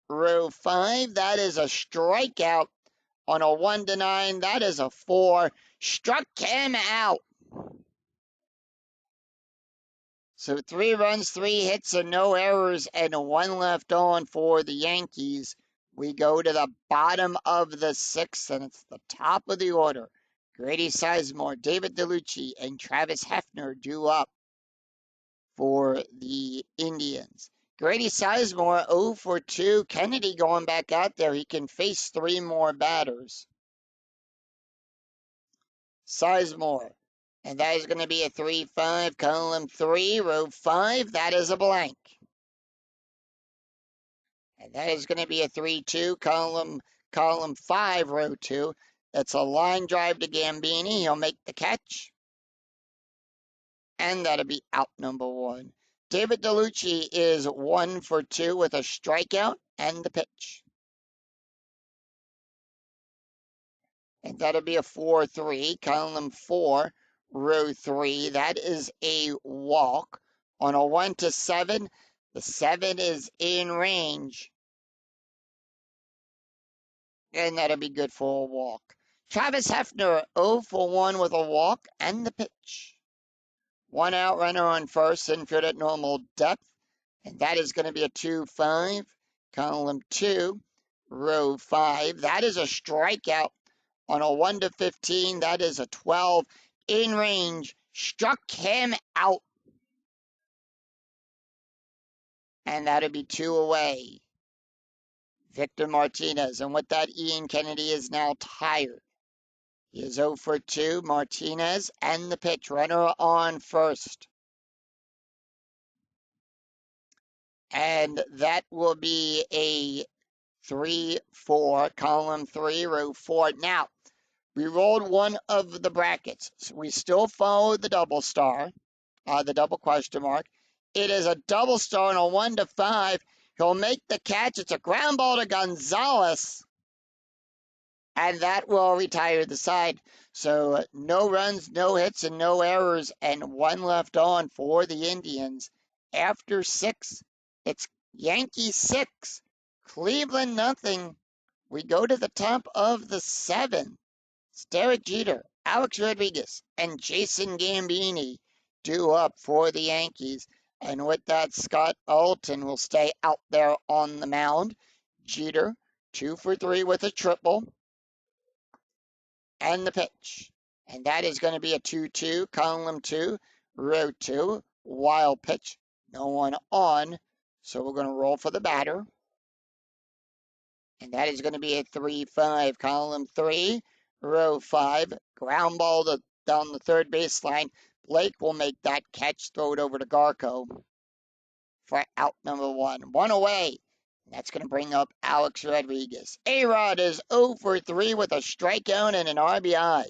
row 5. That is a strikeout on a 1 to 9. That is a 4. Struck him out. So 3 runs, 3 hits, and no errors, and 1 left on for the Yankees. We go to the bottom of the 6th, and it's the top of the order. Grady Sizemore, David DeLucci, and Travis Hefner due up for the Indians. Grady Sizemore, 0 for 2. Kennedy going back out there. He can face 3 more batters. Sizemore. And that is going to be a 3-5. Column 3, row 5. That is a blank. And that is going to be a 3-2. Column 5, row 2. That's a line drive to Gambini. He'll make the catch. And that'll be out number 1. David DeLucci is 1 for 2 with a strikeout and the pitch. And that'll be a 4-3. Column 4, row 3. That is a walk. On a 1 to 7, the 7 is in range. And that'll be good for a walk. Travis Hefner, 0 for 1 with a walk and the pitch. One out runner on first, infield at normal depth. And that is going to be a 2-5. Column 2, row 5. That is a strikeout on a 1-15. That is a 12. In range, struck him out. And that'll be 2 away. Victor Martinez. And with that, Ian Kennedy is now tired. He is 0 for 2. Martinez and the pitch. Runner on first. And that will be a 3-4, column 3, row 4. Now, we rolled one of the brackets. So we still follow the double star, the double question mark. It is a double star on a 1-5. He'll make the catch. It's a ground ball to Gonzalez. And that will retire the side. So no runs, no hits, and no errors, and one left on for the Indians. After 6, it's Yankees 6, Cleveland nothing. We go to the top of the 7. It's Derek Jeter, Alex Rodriguez, and Jason Gambini due up for the Yankees. And with that, Scott Alton will stay out there on the mound. Jeter, 2 for 3 with a triple. And the pitch. And that is going to be a 2-2, column 2, row 2, wild pitch. No one on, so we're going to roll for the batter. And that is going to be a 3-5, column 3, row 5, ground ball down the third baseline. Blake will make that catch, throw it over to Garco for out number 1. 1 away. That's going to bring up Alex Rodriguez. A-Rod is 0 for 3 with a strikeout and an RBI.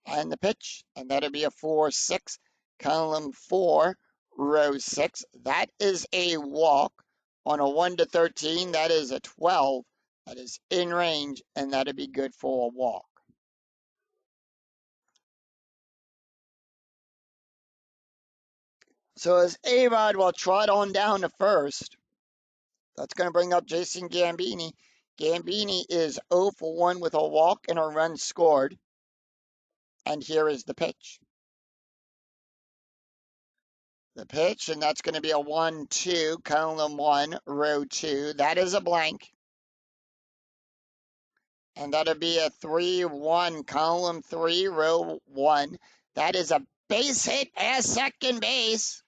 And the pitch, and that'll be a 4-6, column 4, row 6. That is a walk on a 1-13. That is a 12. That is in range, and that'll be good for a walk. So as A-Rod will trot on down to first, that's going to bring up Jason Gambini. Gambini is 0 for 1 with a walk and a run scored. And here is the pitch. The pitch, and that's going to be a 1-2, column 1, row 2. That is a blank. And that'll be a 3-1, column 3, row 1. That is a base hit at second base.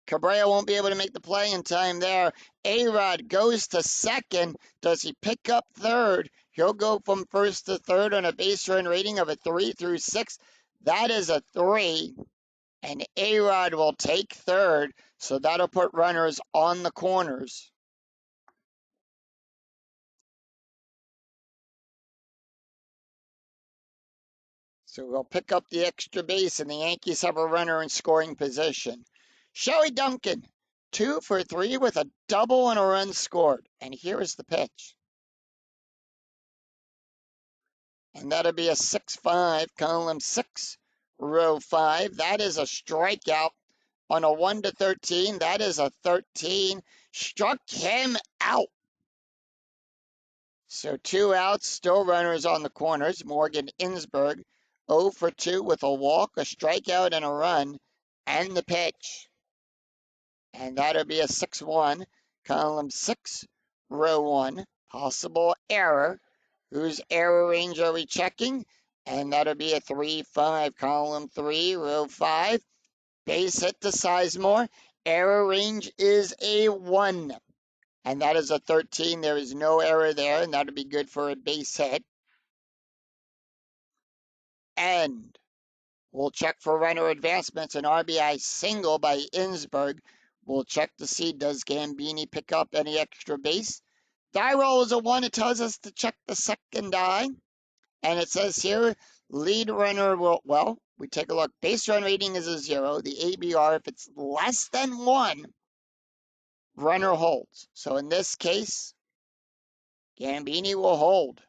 Cabrera won't be able to make the play in time there. A-Rod goes to second. Does he pick up third? He'll go from first to third on a base run rating of a 3 through 6. That is a 3. And A-Rod will take third. So that'll put runners on the corners. So we'll pick up the extra base, and the Yankees have a runner in scoring position. Shelly Duncan, 2 for 3 with a double and a run scored. And here is the pitch. And that'll be a 6-5, column 6, row 5. That is a strikeout on a 1-13. That is a 13. Struck him out. So 2 outs, still runners on the corners. Morgan Insberg, 0 for 2 with a walk, a strikeout, and a run, and the pitch. And that'll be a 6-1, column 6, row 1. Possible error. Whose error range are we checking? And that'll be a 3-5, column 3, row 5. Base hit to Sizemore. Error range is a 1. And that is a 13. There is no error there, and that'll be good for a base hit. And we'll check for runner advancements. An RBI single by Insberg. We'll check to see, does Gambini pick up any extra base? Die roll is a 1. It tells us to check the second die. And it says here, lead runner will, well, we take a look. Base run rating is a 0. The ABR, if it's less than 1, runner holds. So in this case, Gambini will hold.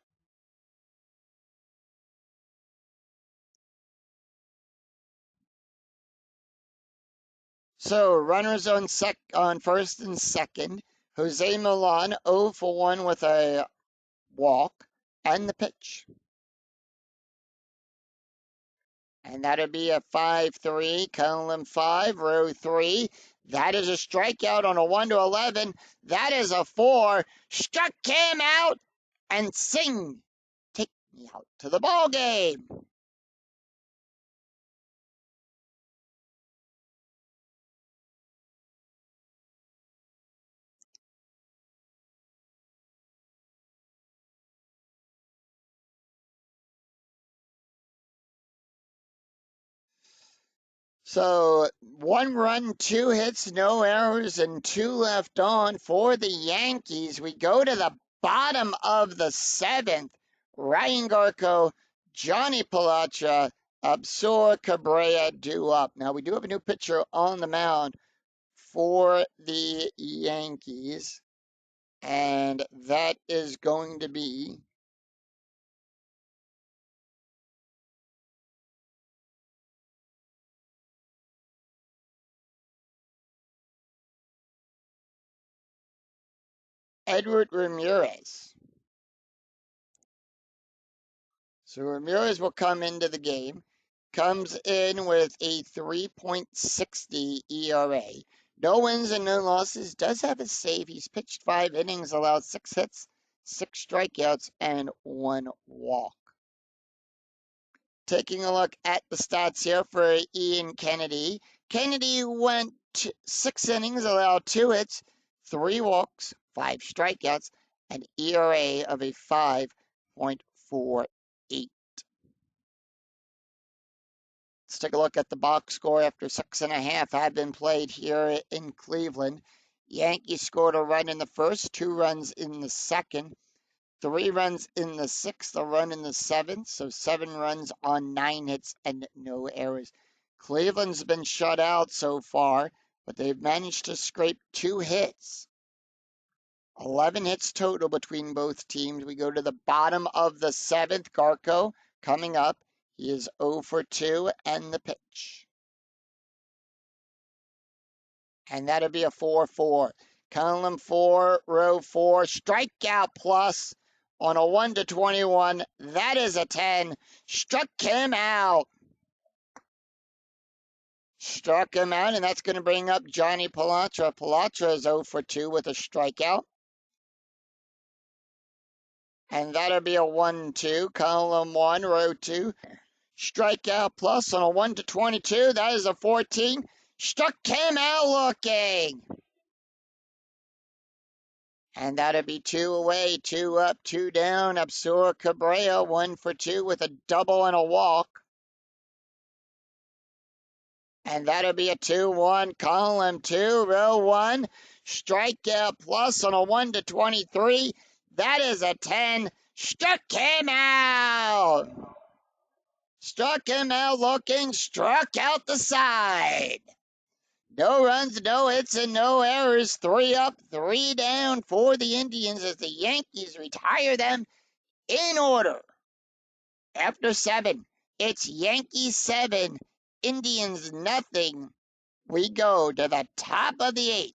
So runners on first and second. Jose Milan, 0 for 1 with a walk, and the pitch. And that'd be a 5-3, column 5, row 3. That is a strikeout on a 1 to 11. That is a 4. Struck him out and sing. Take me out to the ball game. So 1 run, 2 hits, no errors, and 2 left on for the Yankees. We go to the bottom of the 7th. Ryan Garco, Johnny Palatra, Absor Cabrera due up. Now we do have a new pitcher on the mound for the Yankees, and that is going to be Edward Ramirez. So Ramirez will come into the game, comes in with a 3.60 ERA. No wins and no losses, does have a save. He's pitched 5 innings, allowed 6 hits, 6 strikeouts, and 1 walk. Taking a look at the stats here for Ian Kennedy. Kennedy went 6 innings, allowed 2 hits, 3 walks, 5 strikeouts, an ERA of a 5.48. Let's take a look at the box score after 6.5 had been played here in Cleveland. Yankees scored a run in the first, 2 runs in the second, 3 runs in the sixth, a run in the seventh, so 7 runs on 9 hits and no errors. Cleveland's been shut out so far, but they've managed to scrape 2 hits. 11 hits total between both teams. We go to the bottom of the 7th. Garco coming up. He is 0 for 2 and the pitch. And that'll be a 4-4. Column 4, row 4, strikeout plus on a 1 to 21. That is a 10. Struck him out. Struck him out, and that's going to bring up Johnny Palatra. Palatra is 0 for 2 with a strikeout. And that'll be a 1-2. Column 1, row 2. Strikeout plus on a 1 to 22. That is a 14. Struck him out looking. And that'll be 2 away, 2 up, 2 down. Absor Cabrera, 1 for 2 with a double and a walk. And that'll be a 2-1. Column 2, row 1. Strikeout plus on a 1 to 23. That is a 10. Struck him out. Struck him out looking. Struck out the side. No runs, no hits, and no errors. 3 up, 3 down for the Indians as the Yankees retire them in order. After 7, it's Yankees 7, Indians nothing. We go to the top of the 8th.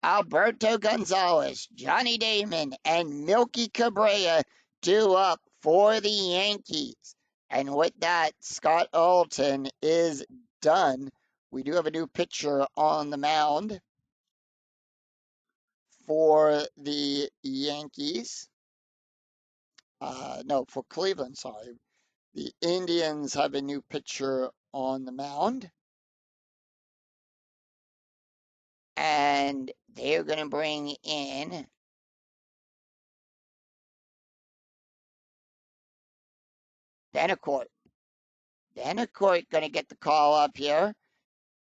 Alberto Gonzalez, Johnny Damon, and Milky Cabrera due up for the Yankees. And with that, Scott Alton is done. We do have a new pitcher on the mound for the Yankees. No, for Cleveland, sorry. The Indians have a new pitcher on the mound. And they're going to bring in Benacourt. Benacourt going to get the call up here.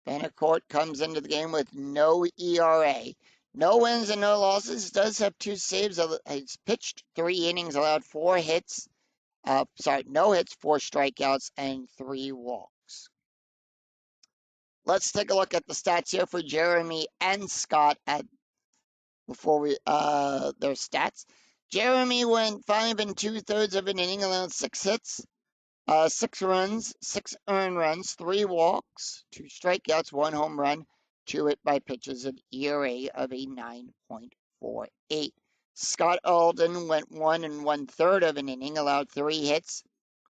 Benacourt comes into the game with no ERA. No wins and no losses. Does have 2 saves. He's pitched 3 innings, allowed 4 hits. No hits, 4 strikeouts, and 3 walks. Let's take a look at the stats here for Jeremy and Scott before we their stats. Jeremy went 5 2/3 of an inning, allowed 6 hits, 6 runs, 6 earned runs, 3 walks, 2 strikeouts, 1 home run, 2 hit by pitches, an ERA of a 9.48. Scott Alden went 1 1/3 of an inning, allowed 3 hits,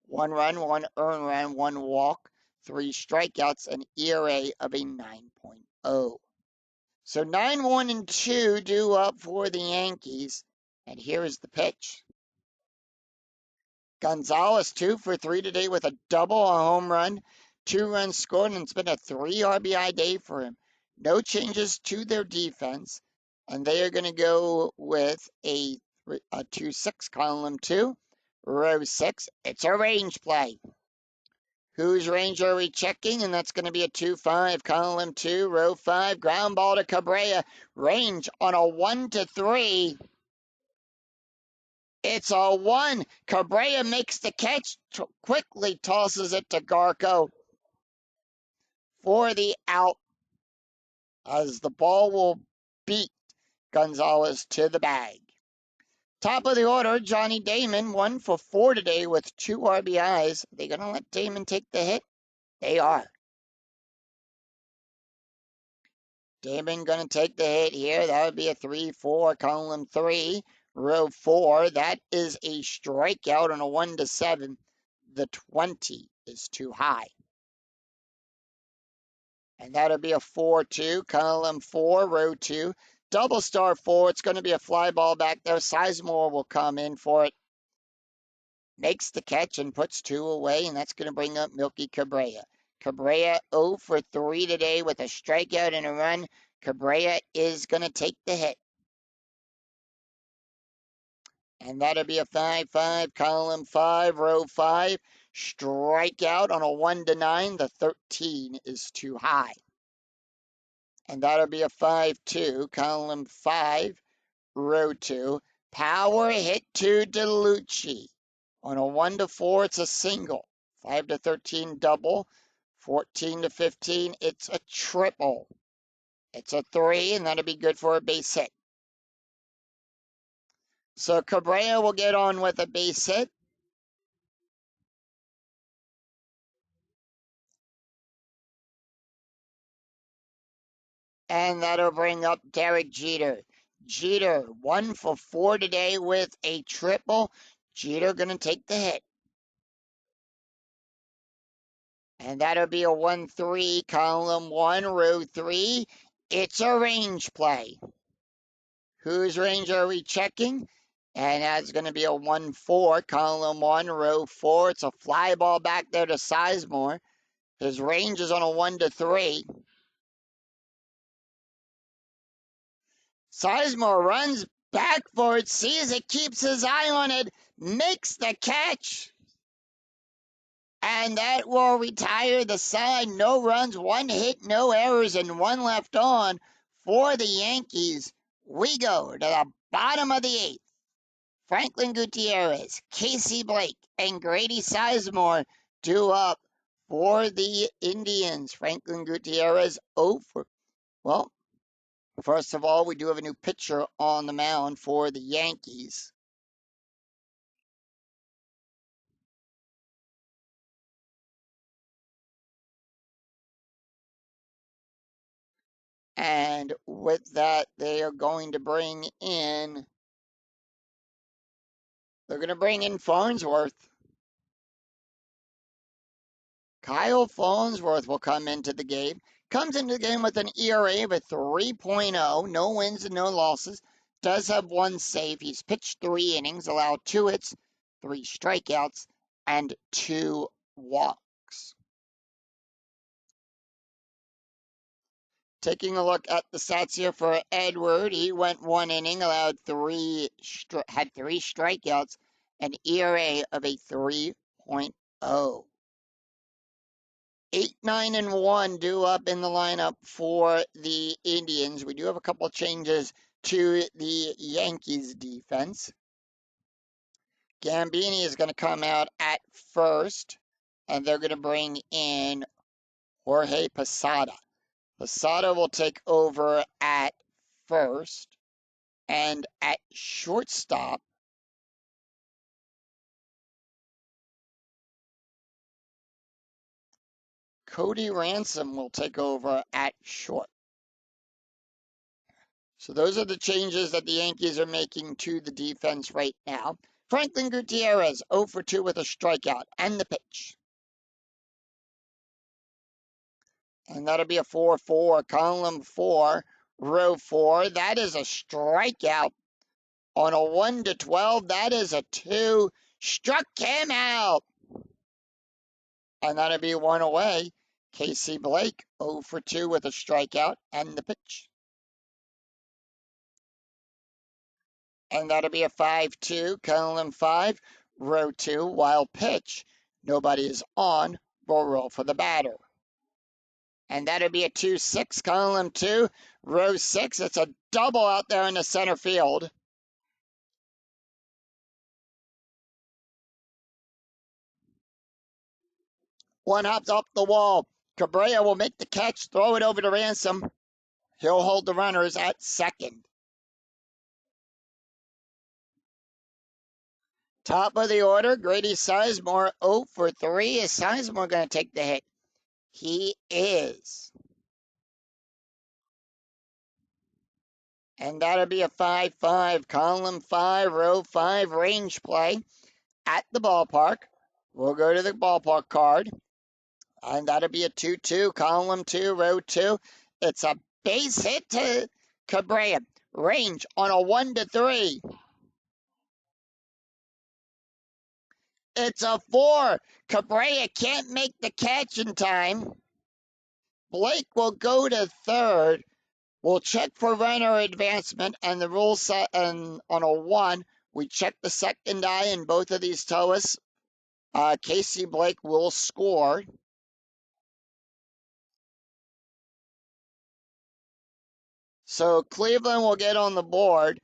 1 run, 1 earned run, 1 walk, 3 strikeouts, an ERA of a 9.0. So 9-1 and 2 due up for the Yankees. And here is the pitch. Gonzalez 2 for 3 today with a double, a home run, 2 runs scored, and it's been a 3 RBI day for him. No changes to their defense, and they are going to go with a 2-6, column 2, row 6. It's a range play. Whose range are we checking? And that's going to be a 2-5, column 2, row 5, ground ball to Cabrera. Range on a 1-3. It's a 1. Cabrera makes the catch, quickly tosses it to Garco for the out, as the ball will beat Gonzalez to the bag. Top of the order, Johnny Damon, 1 for 4 today with 2 RBIs. Are they going to let Damon take the hit? They are. Damon going to take the hit here. That would be a 3-4, column 3, row 4. That is a strikeout on a 1-7. The 20 is too high. And that'll be a 4-2, column 4, row 2. Double star 4. It's going to be a fly ball back there. Sizemore will come in for it. Makes the catch and puts 2 away, and that's going to bring up Milky Cabrera. Cabrera 0 for 3 today with a strikeout and a run. Cabrera is going to take the hit. And that'll be a 5-5, column 5, row 5. Strikeout on a 1-9. The 13 is too high. And that'll be a 5-2, column 5, row 2. Power hit to DeLucci. On a 1-4, it's a single. 5-13, double. 14-15, it's a triple. It's a 3, and that'll be good for a base hit. So Cabrera will get on with a base hit. And that'll bring up Derek Jeter. Jeter, 1 for 4 today with a triple. Jeter going to take the hit. And that'll be a 1-3, column 1, row 3. It's a range play. Whose range are we checking? And that's going to be a 1-4, column 1, row 4. It's a fly ball back there to Sizemore. His range is on a 1-3. Sizemore runs back for it, sees it, keeps his eye on it, makes the catch. And that will retire the side. No runs, 1 hit, no errors, and 1 left on for the Yankees. We go to the bottom of the 8th. Franklin Gutierrez, Casey Blake, and Grady Sizemore due up for the Indians. Franklin Gutierrez 0 for, well, first of all, we do have a new pitcher on the mound for the Yankees. And with that, they are going to bring in, Farnsworth. Kyle Farnsworth will come into the game. Comes into the game with an ERA of a 3.0, no wins and no losses. Does have 1 save. He's pitched 3 innings, allowed 2 hits, 3 strikeouts, and 2 walks. Taking a look at the stats here for Edward, he went 1 inning, allowed had 3 strikeouts, an ERA of a 3.0. 8-9-1 due up in the lineup for the Indians. We do have a couple of changes to the Yankees defense. Gambini is going to come out at first, and they're going to bring in Jorge Posada. Posada will take over at first, and at shortstop, Cody Ransom will take over at short. So those are the changes that the Yankees are making to the defense right now. Franklin Gutierrez 0 for 2 with a strikeout, and the pitch. And that'll be a 4-4, column 4, row 4. That is a strikeout. On a 1-12, that is a 2. Struck him out. And that'll be one away. Casey Blake, 0 for 2 with a strikeout and the pitch. And that'll be a 5-2, column 5, row 2, wild pitch. Nobody is on. We'll roll for the batter. And that'll be a 2-6, column 2, row 6. It's a double out there in the center field. One hops up the wall. Cabrera will make the catch, throw it over to Ransom. He'll hold the runners at second. Top of the order, Grady Sizemore, 0 for 3. Is Sizemore going to take the hit? He is. And that'll be a 5-5, column 5, row 5, range play at the ballpark. We'll go to the ballpark card. And that'll be a 2-2, column 2, row 2. It's a base hit to Cabrera. Range on a 1-3. It's a 4. Cabrera can't make the catch in time. Blake will go to third. We'll check for runner advancement, and the rule set, and on a 1, we check the second eye, and both of these tell us Casey Blake will score. So Cleveland will get on the board,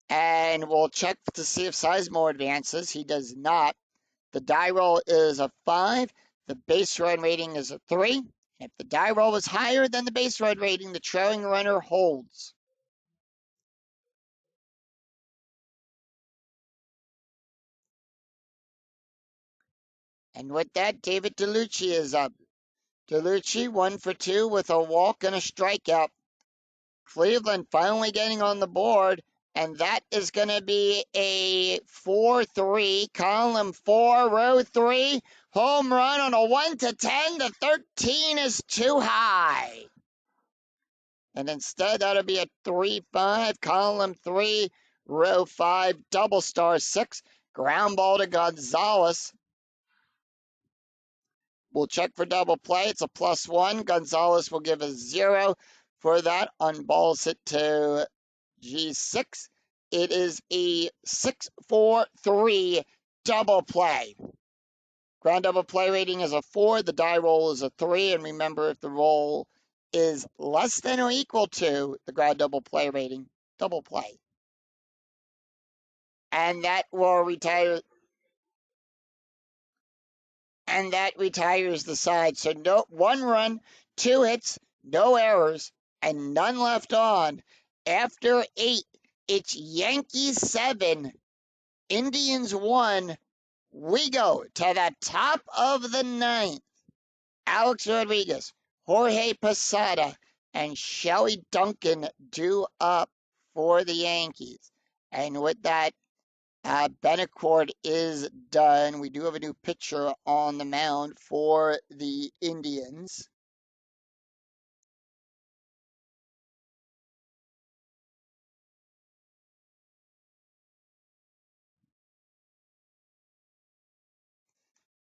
and we'll check to see if Sizemore advances. He does not. The die roll is a 5. The base run rating is a 3. If the die roll is higher than the base run rating, the trailing runner holds. And with that, David DeLucci is up. DeLucci, 1 for 2 with a walk and a strikeout. Cleveland finally getting on the board, and that is going to be a 4-3, column 4, row 3, home run on a 1-10. The 13 is too high. And instead, that'll be a 3-5, column 3, row 5, double star 6, ground ball to Gonzalez. We'll check for double play. It's a +1. Gonzalez will give a 0 for that. On balls hit to G6. It is a 6-4-3 double play. Ground double play rating is a 4. The die roll is a 3. And remember, if the roll is less than or equal to the ground double play rating, double play. And that will retire. And that retires the side. So no 1 run, 2 hits, no errors, and none left on. After 8, it's Yankees 7, Indians 1. We go to the top of the 9th. Alex Rodriguez, Jorge Posada, and Shelly Duncan due up for the Yankees. And with that, Betancourt is done. We do have a new pitcher on the mound for the Indians.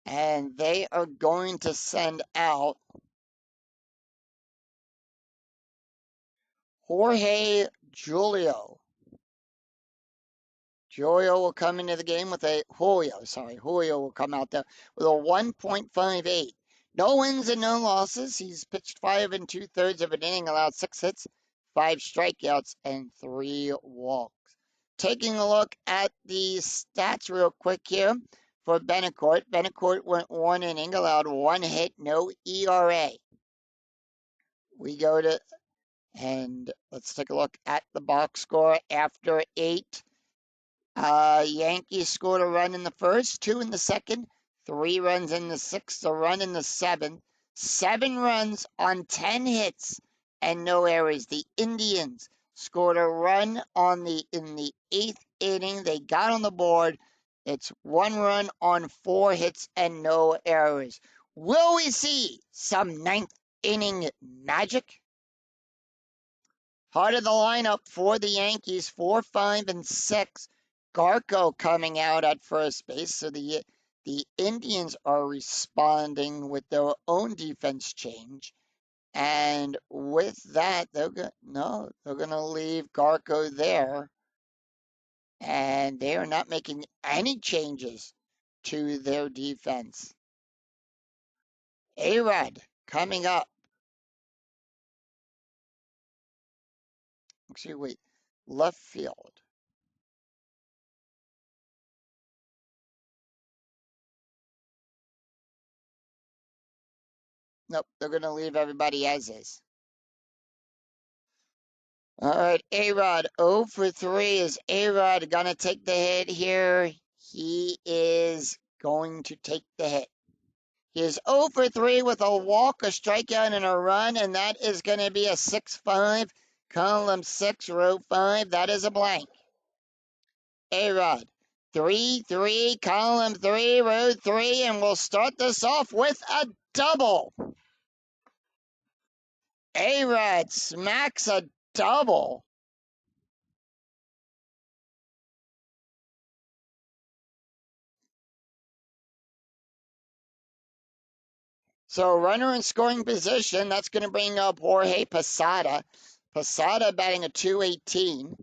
And they are going to send out Jorge Julio. Julio will come into the game with Julio will come out there with a 1.58. No wins and no losses. He's pitched 5 2/3 of an inning, allowed 6 hits, 5 strikeouts, and 3 walks. Taking a look at the stats real quick here for Betancourt. Betancourt went 1 inning, allowed 1 hit, no ERA. We go to, and let's take a look at the box score after 8. Yankees scored a run in the first, 2 in the second, 3 runs in the sixth, a run in the seventh, 7 runs on 10 hits, and no errors. The Indians scored a run in the 8th inning. They got on the board. It's 1 run on 4 hits and no errors. Will we see some 9th inning magic. Heart of the lineup for the Yankees, 4, 5, and 6. Garco coming out at first base. So the Indians are responding with their own defense change. And with that, they're going to leave Garco there. And they are not making any changes to their defense. A-Rod coming up. Actually, wait. Left field. Nope, they're going to leave everybody as is. All right, A-Rod, 0 for 3. Is A-Rod going to take the hit here? He is going to take the hit. He is 0 for 3 with a walk, a strikeout, and a run, and that is going to be a 6-5. Column 6, row 5. That is a blank. A-Rod, 3-3, column 3, row 3, and we'll start this off with a double. A-Rod smacks a double. So runner in scoring position, that's going to bring up Jorge Posada. Posada batting a .218.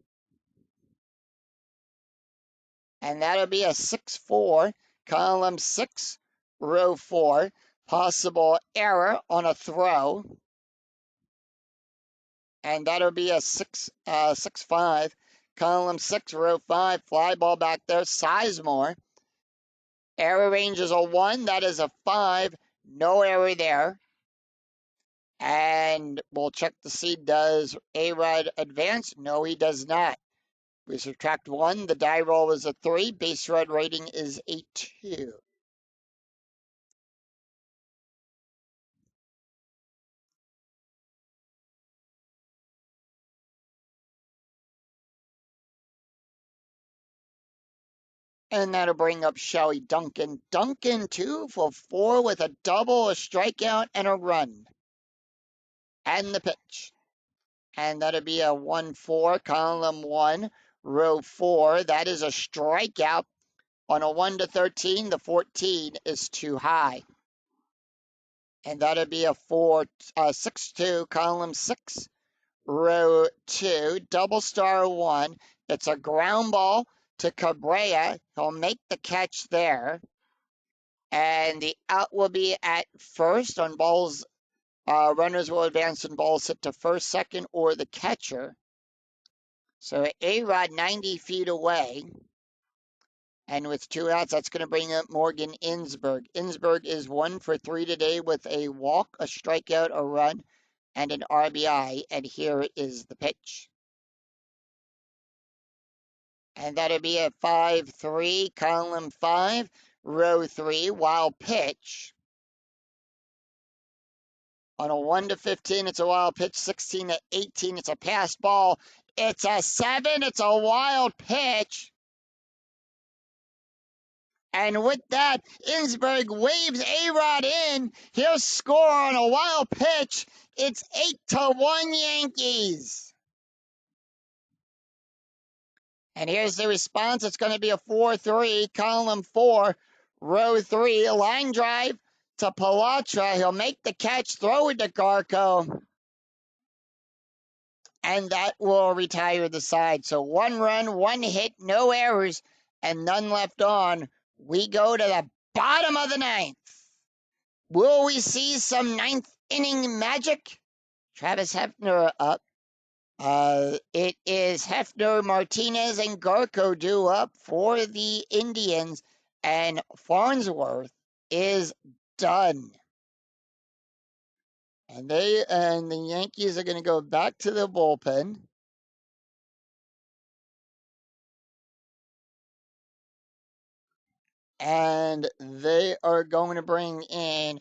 And that'll be a 6-4, column 6, row 4. Possible error on a throw. And that'll be a 6-5, column 6, row 5. Fly ball back there, Sizemore. Error range is a 1, that is a 5. No error there. And we'll check to see, does A-Rod advance? No, he does not. We subtract 1. The die roll is a 3. Base run rating is a 2. And that'll bring up Shelly Duncan. Duncan 2 for 4 with a double, a strikeout, and a run. And the pitch. And that'll be a 1-4, column 1, row 4. That is a strikeout. On a 1 to 13, the 14 is too high. And that'll be a 6-2, column 6, row 2, double star 1. It's a ground ball to Cabrera. He'll make the catch there. And the out will be at first on balls. Runners will advance and balls hit to first, second, or the catcher. So A-Rod 90 feet away. And with 2 outs, that's going to bring up Morgan Innsberg. Innsberg is 1 for 3 today with a walk, a strikeout, a run, and an RBI. And here is the pitch. And that'll be a 5-3, column 5, row 3, wild pitch. On a 1 to 15, it's a wild pitch. 16 to 18, it's a pass ball. It's a 7, it's a wild pitch. And with that, Innsberg waves A-Rod in. He'll score on a wild pitch. It's 8-1 Yankees. And here's the response. It's going to be a 4-3, column 4, row 3. Line drive to Palatra. He'll make the catch, throw it to Garco. And that will retire the side. So 1 run, 1 hit, no errors, and none left on. We go to the bottom of the 9th. Will we see some 9th inning magic? Travis Hefner up. It is Hefner, Martinez, and Garco due up for the Indians, and Farnsworth is done. And the Yankees are going to go back to the bullpen. And they are going to bring in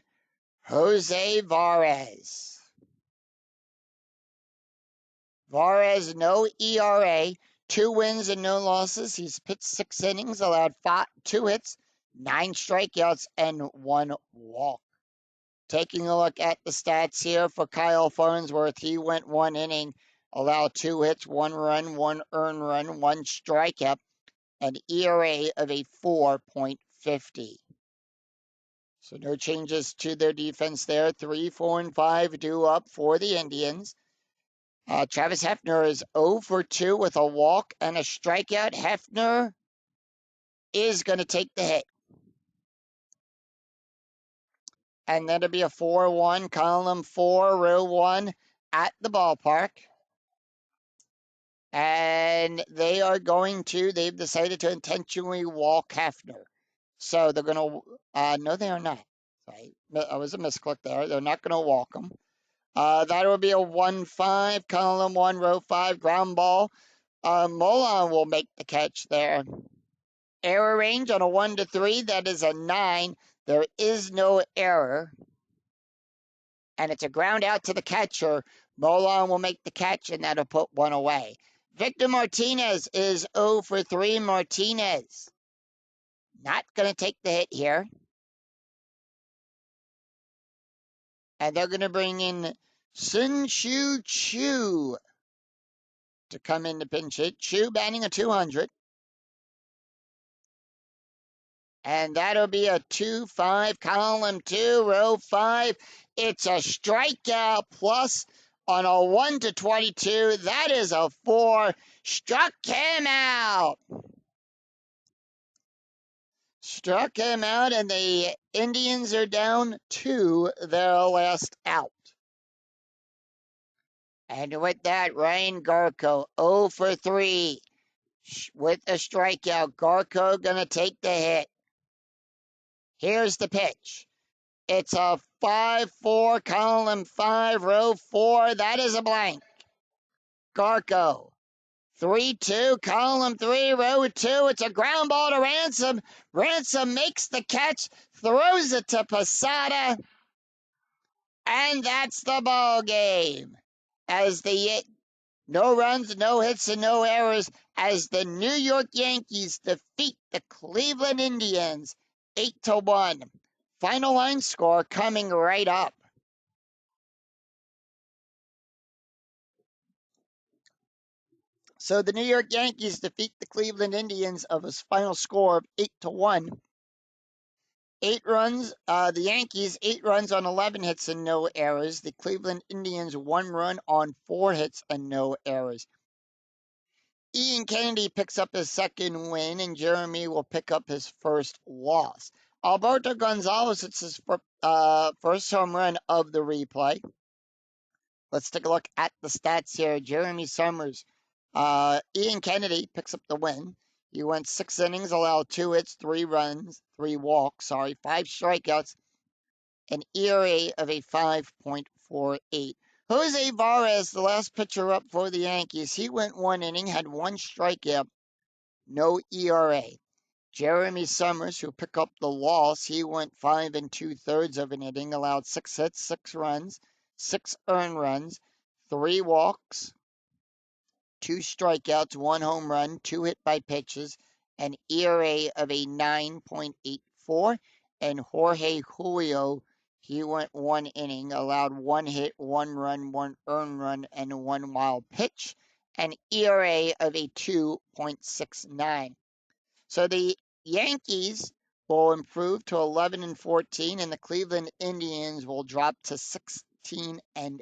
Jose Varez. Varez, no ERA, 2 wins and no losses. He's pitched 6 innings, allowed 2 hits, 9 strikeouts, and 1 walk. Taking a look at the stats here for Kyle Farnsworth, he went 1 inning, allowed 2 hits, 1 run, 1 earned run, 1 strikeout, an ERA of a 4.50. So no changes to their defense there. 3, 4, and 5 due up for the Indians. Travis Hefner is 0 for 2 with a walk and a strikeout. Hefner is going to take the hit. And then it'll be a 4-1, column 4, row 1 at the ballpark. And they've decided to intentionally walk Hefner. So they're going to, no, they are not. Sorry, I was a misclick there. They're not going to walk him. That will be a 1-5, column 1, row 5, ground ball. Molan will make the catch there. Error range on a 1 to 3, that is a 9. There is no error. And it's a ground out to the catcher. Molan will make the catch, and that'll put 1 away. Victor Martinez is 0 for 3. Martinez not going to take the hit here. And they're going to bring in Sun Chu Chu to come in to pinch hit. Chu batting a 200. And that'll be a 2-5, column 2, row 5. It's a strikeout plus on a 1 to 22. That is a 4. Struck him out. Struck him out, and the Indians are down to their last out. And with that, Ryan Garko, 0 for 3 with a strikeout. Garko going to take the hit. Here's the pitch. It's a 5-4, column 5, row 4. That is a blank. Garko. 3-2, column 3, row 2. It's a ground ball to Ransom. Ransom makes the catch, throws it to Posada. And that's the ball game. As the no runs, no hits, and no errors, as the New York Yankees defeat the Cleveland Indians 8-1. Final line score coming right up. So the New York Yankees defeat the Cleveland Indians of a final score of 8-1. 8 runs, the Yankees 8 runs on 11 hits and no errors. The Cleveland Indians 1 run on 4 hits and no errors. Ian Kennedy picks up his second win, and Jeremy will pick up his first loss. Alberto Gonzalez hits his first home run of the replay. Let's take a look at the stats here. Jeremy Summers. Ian Kennedy picks up the win. He went 6 innings, allowed 2 hits, 3 walks, 5 strikeouts, an ERA of a 5.48. Jose Varez, the last pitcher up for the Yankees, he went 1 inning, had 1 strikeout, no ERA. Jeremy Summers, who picked up the loss, he went 5 2/3 of an inning, allowed 6 hits, 6 runs, 6 earned runs, 3 walks, 2 strikeouts, 1 home run, 2 hit by pitches, an ERA of a 9.84. And Jorge Julio, he went 1 inning, allowed 1 hit, 1 run, 1 earned run, and 1 wild pitch, an ERA of a 2.69. So the Yankees will improve to 11-14, and the Cleveland Indians will drop to 16-8.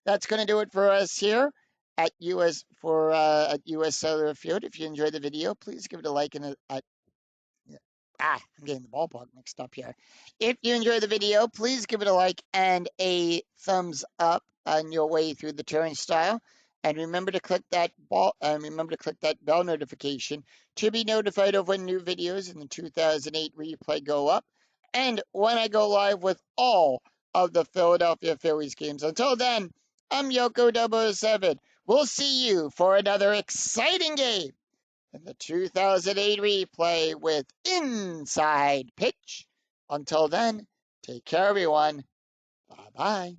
That's going to do it for us here at US Cellular Field. If you enjoyed the video, please give it a like and I'm getting the ballpark mixed up here. If you enjoyed the video, please give it a like and a thumbs up on your way through the turnstile. And remember to click that bell notification to be notified of when new videos in the 2008 replay go up, and when I go live with all of the Philadelphia Phillies games. Until then, I'm Yoko007. We'll see you for another exciting game in the 2008 replay with Inside Pitch. Until then, take care, everyone. Bye-bye.